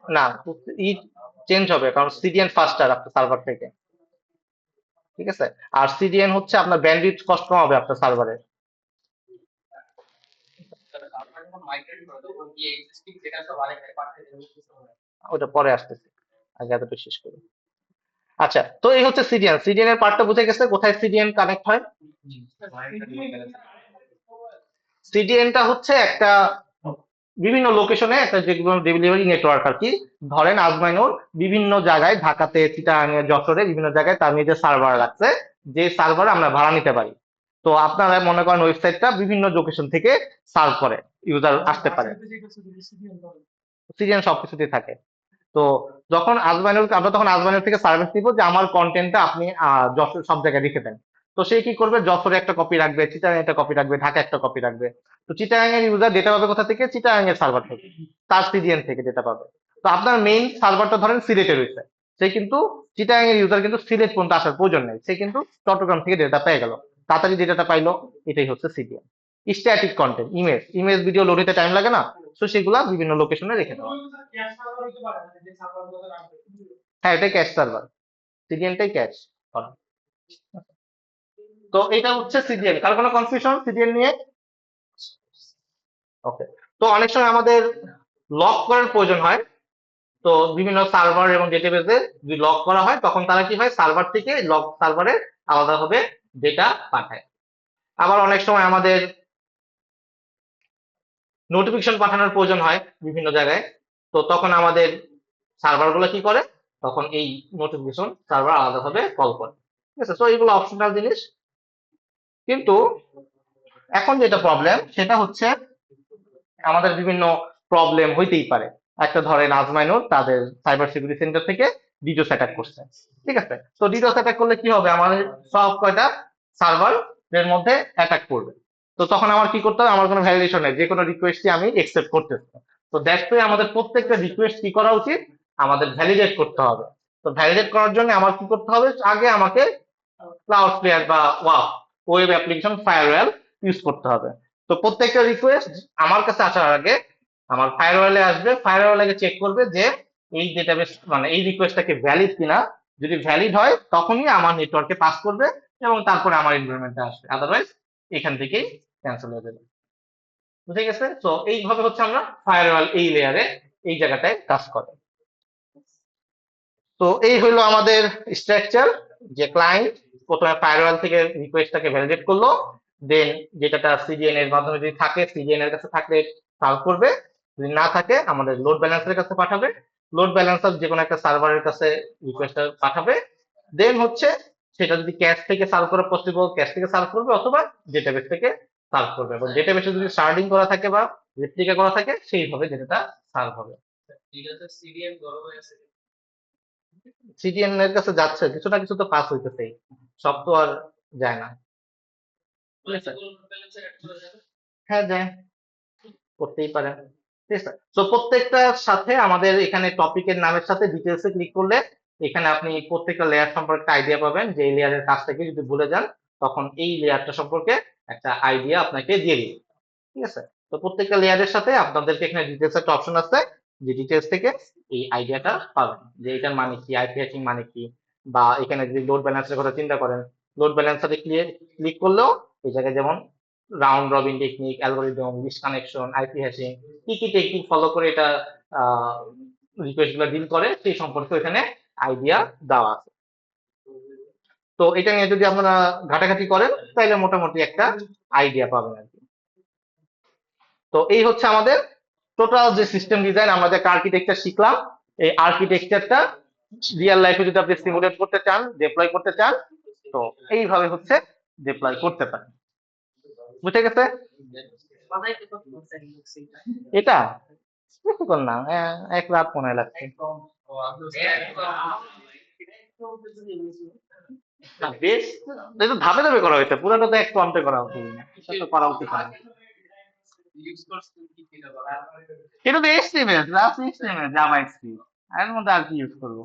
না, ই চেঞ্জ হবে, কারণ সিডিএন ফাস্টার আপনার সার্ভার থেকে। ঠিক আছে, আর সিডিএন হচ্ছে আপনার ব্যান্ডউইথ কষ্ট কমাবে আপনার সার্ভারের। ওটা পরে আসতেছে, আগে এতটুকু শেষ করি। আচ্ছা, তো এই হচ্ছে সিডিএন। সিডিএন এর পার্টটা বুঝে গেছে, কোথায় সিডিএন কানেক্ট হয়। সিডিএনটা হচ্ছে একটা বিভিন্ন লোকেশনে একটা যেগুলো ডেলিভারি নেটওয়ার্ক আর কি। ধরেন আজমাইনুর বিভিন্ন জায়গায়, ঢাকাতে, চিটাগাঙে, যশোরে বিভিন্ন জায়গায় তার নিজের সার্ভার রাখছে, যে সার্ভার আমরা ভাড়া নিতে পারি। তো আপনারা মনে করেন ওয়েবসাইটটা বিভিন্ন লোকেশন থেকে সার্ভ করে, ইউজার আসতে পারে, সিডিএন সবকিছুতেই থাকে। তো যখন আজমাইনুল, আমরা তখন আজমাইনুল থেকে সার্ভিস নিব যে আমার কন্টেন্টটা আপনি যশোর সব জায়গায় লিখে দেন। তো সে কি করবে, যশোরে একটা কপি রাখবে, চিটাগাং একটা কপি রাখবে, ঢাকা একটা কপি রাখবে। তো চিটাগাং এর ইউজার ডেটা পাবে কোথা থেকে, চিটাগাং এর সার্ভার থেকে, তার সিডিএন থেকে ডেটা পাবে। তো আপনার মেইন সার্ভারটা ধরেন সিলেটে রয়েছে, সে কিন্তু চিটাগাং এর ইউজার কিন্তু সিলেট পর্যন্ত আসার প্রয়োজন নেই, সে কিন্তু চট্টগ্রাম থেকে ডেটা পেয়ে গেল, তাড়াতাড়ি ডেটাটা পাইলো। এটাই হচ্ছে CDN. Static content, image, video load হতে টাইম লাগে না, তো সেগুলা বিভিন্ন লোকেশনে রেখে দেওয়া। হ্যাঁ, এটাই ক্যাশ সার্ভার, সিডিএনটাই ক্যাশ। তো এটা হচ্ছে সিডিএন। কার কোনো কনফিউশন সিডিএন নিয়ে? ওকে, তো অনেক সময় আমাদের লক করার প্রয়োজন হয়। তো বিভিন্ন সার্ভার এবং ডেটাবেসে যদি লক করা হয়, তখন তারা কি হয়, সার্ভার থেকে লক সার্ভারে আলাদাভাবে ডেটা পাঠায়। আবার অনেক সময় আমাদের নোটিফিকেশন পাঠানোর প্রয়োজন হয় বিভিন্ন জায়গায়, তো তখন আমাদের সার্ভারগুলো কি করে, তখন এই নোটিফিকেশন সার্ভার আলাদাভাবে কল করে। ঠিক আছে, তো এইগুলো অপশনাল জিনিস। কিন্তু এখন যেটা প্রবলেম সেটা হচ্ছে, আমাদের বিভিন্ন প্রবলেম হইতেই পারে। একটা ধরেন আজমাইনুর তাদের সাইবার সিকিউরিটি সেন্টার থেকে ডিডোস অ্যাটাক করছে, ঠিক আছে। তো ডিডোস অ্যাটাক করলে কি হবে, আমাদের সব কয়টা সার্ভার এর মধ্যে অ্যাটাক করবে। তো তখন আমার কি করতে হবে, আমার কোনো ভ্যালিডেশন নেই, যে কোনো রিকোয়েস্টই আমি একসেপ্ট করতেছি। তো দ্যাটস ওয়াই আমাদের প্রত্যেকটা রিকোয়েস্ট কি করা উচিত, আমাদের ভ্যালিডেট করতে হবে। তো ভ্যালিডেট করার জন্য আমার কি করতে হবে, আগে আমাকে ক্লাউড ফ্লেয়ার বা ওয়েব অ্যাপ্লিকেশন ফায়ারওয়াল ইউজ করতে হবে। তো প্রত্যেকটা রিকোয়েস্ট আমার কাছে আসার আগে আমার ফায়ারওয়ালে আসবে, ফায়ারওয়ালে চেক করবে যে এই ডেটাবেস মানে এই রিকোয়েস্টটা কি ভ্যালিড কিনা। যদি ভ্যালিড হয় তখনই আমার নেটওয়ার্কে পাস করবে এবং তারপরে আমার এনভায়রনমেন্টে আসবে, আদারওয়াইজ এখান থেকেই ক্যান্সেল হয়ে যাবে। বুঝে গেছে? তো এইভাবে হচ্ছে আমরা ফায়ারওয়াল এই লেয়ারে এই জায়গাটায় কাজ করে। তো এই হইলো আমাদের স্ট্রাকচার, যে ক্লায়েন্ট প্রথমে ফায়ারওয়াল থেকে রিকোয়েস্টটাকে ভ্যালিডেট করলো, দেন যেটা সিডিএন এর মাধ্যমে যদি থাকে সিডিএন এর কাছে থাকলে সার্ভ করবে, যদি না থাকে আমাদের লোড ব্যালেন্সারের কাছে পাঠাবে, লোড ব্যালেন্সার যে কোনো একটা সার্ভারের কাছে রিকোয়েস্টটা পাঠাবে, দেন হচ্ছে সেটা যদি ক্যাশ থেকে সার্ভ করা পসিবল ক্যাশ থেকে সার্ভ করবে, অথবা ডেটাবেস থেকে সার্ভ করবে, এবং ডেটাবেসে যদি শার্ডিং করা থাকে বা রেপ্লিকা করা থাকে সেইভাবে ডেটাটা সার্ভ হবে। সিডিএন এর কাছে যাচ্ছে, কিছু না কিছু তো পাস হইতেছেই, সব তো আর যায় না। ঠিক আছে, হ্যাঁ যায়, করতেই পারে। ঠিক আছে, তো প্রত্যেকটার সাথে আমাদের এখানে টপিকের নামের সাথে ডিটেলসে ক্লিক করলে এখানে আপনি প্রত্যেকটা লেয়ার সম্পর্কে আইডিয়া পাবেন, যে এই লেয়ারের কাজটাকে যদি ভুলে যান তখন এই লেয়ারটা সম্পর্কে একটা আইডিয়া আপনাকে দিয়ে দিবে। ঠিক আছে, তো প্রত্যেকটা লেয়ারের সাথে আপনাদেরকে এখানে ডিটেলস একটা অপশন আছে, যে ডিটেলস থেকে এই আইডিয়াটা পাবেন, যে এটার মানে কি, আইপি হ্যাশিং মানে কি, বা এখানে যদি লোড ব্যালেন্সের কথা চিন্তা করেন, লোড ব্যালেন্সারে ক্লিক করলেও এই জায়গায় যেমন round robin technique, algorithm, list connection, IP hashing, কি কি টেকনিক ফলো করে এটা রিকোয়েস্ট গুলো ডিল করে সেই সম্পর্কে এখানে আইডিয়া দেওয়া আছে। তো এটা নিয়ে যদি আপনারা ঘাটাঘাটি করেন তাহলে মোটামুটি একটা আইডিয়া পাবেন আর কি। তো এই হচ্ছে আমাদের টোটাল যে সিস্টেম ডিজাইন, আমরা যে আর্কিটেকচার শিখলাম, এই আর্কিটেকচারটা রিয়েল লাইফে যদি আপনি সিমুলেট করতে চান, ডিপ্লয় করতে চান, তো এইভাবে হচ্ছে ডিপ্লয় করতে পারেন। বুঝে গেছে? এটা বেশিক্ষণ না, এক রাত মনে হয় লাগছে। না বেশ, এটা ধাপে ধাপে করা হয়েছে, পুরাটা তো এক প্রান্তে করা উচিত না, এটা তো করা উচিত না। এটা তো HTML, just HTML, Java script, এর মধ্যে আর কি ইউজ করবো?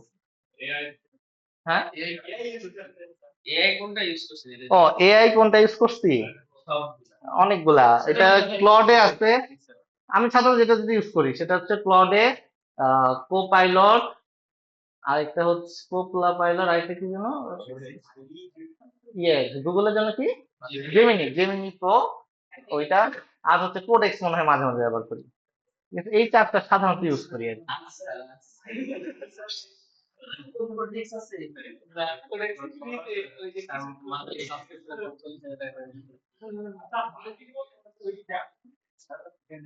হ্যাঁ, ও এআই কোনটা ইউজ করছি? অনেকগুলা, এটা ক্লডে আছে। আমি সাধারণত যেটা যদি ইউজ করি সেটা হচ্ছে ক্লডে, কোপাইলট, আরেকটা হচ্ছে কোপলা পাইলট, আরেকটা কি যেন, ইয়ে গুগলের জন্য কি, জেমিনি, জেমিনি প্রো, ওইটা, আর হচ্ছে কোডেক্স মনে হয় মাঝে মাঝে ব্যবহার করি। ঠিক আছে, এই চারটা সাধারণত ইউজ করি আর কি।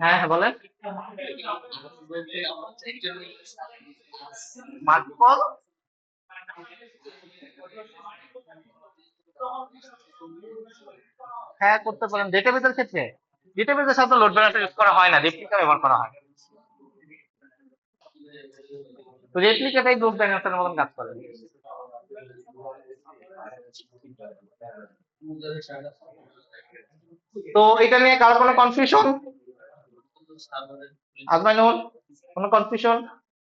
হ্যাঁ হ্যাঁ বলেন। মাল্টিপল, হ্যাঁ করতে পারেন ডেটাবেসের ক্ষেত্রে। ডেটাবেসের সাথে লোড ব্যালেন্সার ইউজ করা হয় না, রেপ্লিকা ব্যবহার করা হয়। তো রেপ্লিকাটাই লোড ব্যালেন্সারের মতন কাজ করে। তো এটা নিয়ে কারো কোনো কনফিউশন? আজমাইনুল, কোনো কনফিউশন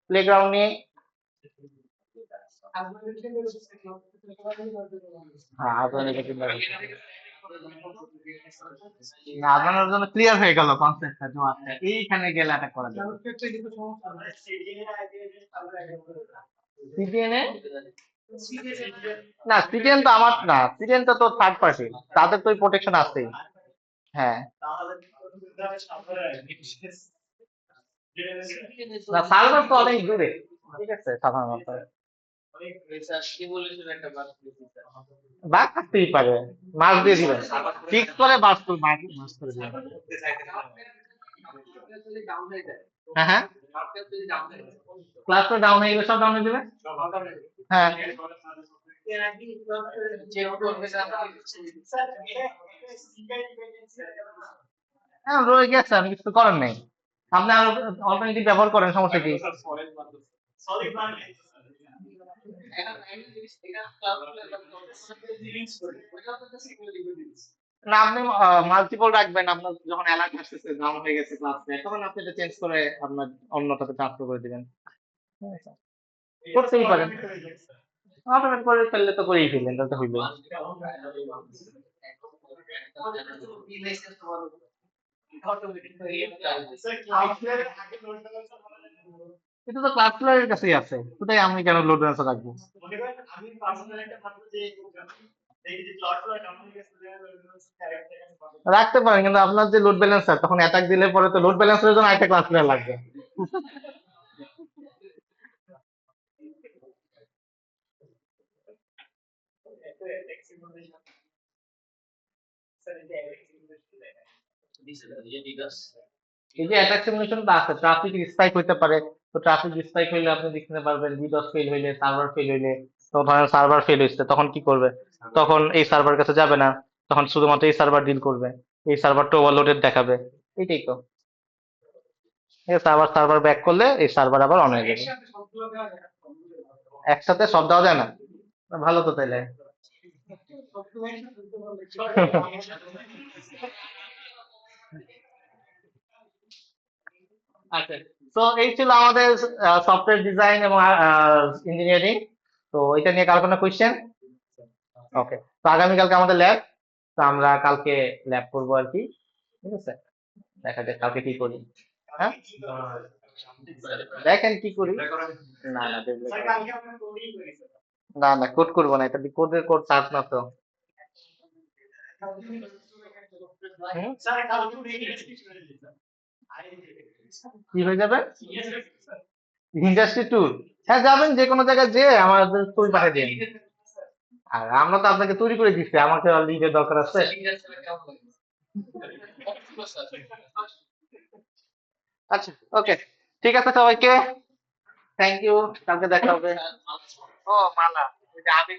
প্লেগ্রাউন্ড নিয়ে? হ্যাঁ আজমাইনুল না, আজমাইনুলের জন্য ক্লিয়ার হয়ে গেল কনসেপ্টটা, যে আচ্ছা এইখানে গেলে অ্যাটাক করা যাবে। সিডিএনএ না, সিডিএন তো আমার না, সিডিএন তো তোর থার্ড পার্টি, তাদের তো প্রোটেকশন আছেই। হ্যাঁ, না সার্ভার তো অনেক দূরে, ঠিক আছে, সাধারণত বাঘ থাকতেই পারে, মাছ দিয়ে দিবেন, ফিক্স করে বাস করে মাছ করে দিবেন। হ্যাঁ হ্যাঁ, ক্লাসটা ডাউন হয়ে গেলে সব ডাউন হয়ে যাবে। হ্যাঁ হ্যাঁ, রয়ে গেছে, আমি কিছু করার নেই, আপনি আরো অল্টারনেটিভ ব্যবহার করেন, সমস্যা কি? না আপনি মাল্টিপল রাখবেন, আপনার যখন অ্যালার্ট আসতেছে ডাউন হয়ে গেছে ক্লাসে, তখন আপনি এটা চেঞ্জ করে আপনার অন্যটাতে ট্রান্সফার করে দিবেন। ঠিক আছে? করতেই পারেন, অটোমেট করে ফেললে তো করেই ফেললেন, তাহলে তো হইলো। এটা তো ক্লাস এর কাছেই আছে, ওটাই আমি কেন লোড ব্যালেন্সার রাখবো? রাখতে পারেন, কিন্তু আপনার যে লোড ব্যালেন্সার, তখন অ্যাটাক দিলে পরে তো লোড ব্যালেন্সারের জন্য একটা ক্লাস প্লেয়ার লাগবে। এই যে অ্যাটাক সিমুলেশনটা আছে, ট্রাফিক স্পাইক হইতে পারে। তো ট্রাফিক স্পাইক হইলে আপনি দেখতে পারবেন, ডিডোস ফেল হইলে, সার্ভার ফেল হইলে। তো ধরেন সার্ভার ফেল হয়েছে, তখন কি করবে? তখন এই সার্ভার কাছে যাবে না, তখন শুধুমাত্র এই সার্ভার ডিল করবে। এই সার্ভারটা ওভারলোডেড দেখাবে। এইটাই তো। ঠিক আছে, আবার সার্ভার ব্যাক করলে এই সার্ভার আবার অন হয়ে যাবে। একসাথে সব দেওয়া যায় না? ভালো তো তাইলে। আচ্ছা, তো এই ছিল আমাদের সফটওয়্যার ডিজাইন এবং ইঞ্জিনিয়ারিং। তো এটা নিয়ে কার কোনো কোয়েশ্চেন? ওকে, তো আগামীকালকে আমাদের ল্যাব। তো আমরা কালকে ল্যাব করবো আর কি। ঠিক আছে, দেখা যাক কালকে কি করি। হ্যাঁ, দেখেন কি করি। না না, না না, কোড করবো না, এটা কোডের কোড চার্জ না তো। হুম? কি হয়ে যাবে? Industry tour? হ্যাঁ যাবেন, যে কোনো জায়গায় যেয়ে আমাদের ছবি পাঠিয়ে দিন। আর আমরা তো আপনাকে তৈরি করে দিচ্ছি, আমাকে আর লিডের দরকার আছে? আচ্ছা, ওকে, ঠিক আছে সবাইকে, থ্যাংক ইউ, কালকে দেখা হবে। ও মালা, ওই যে আমি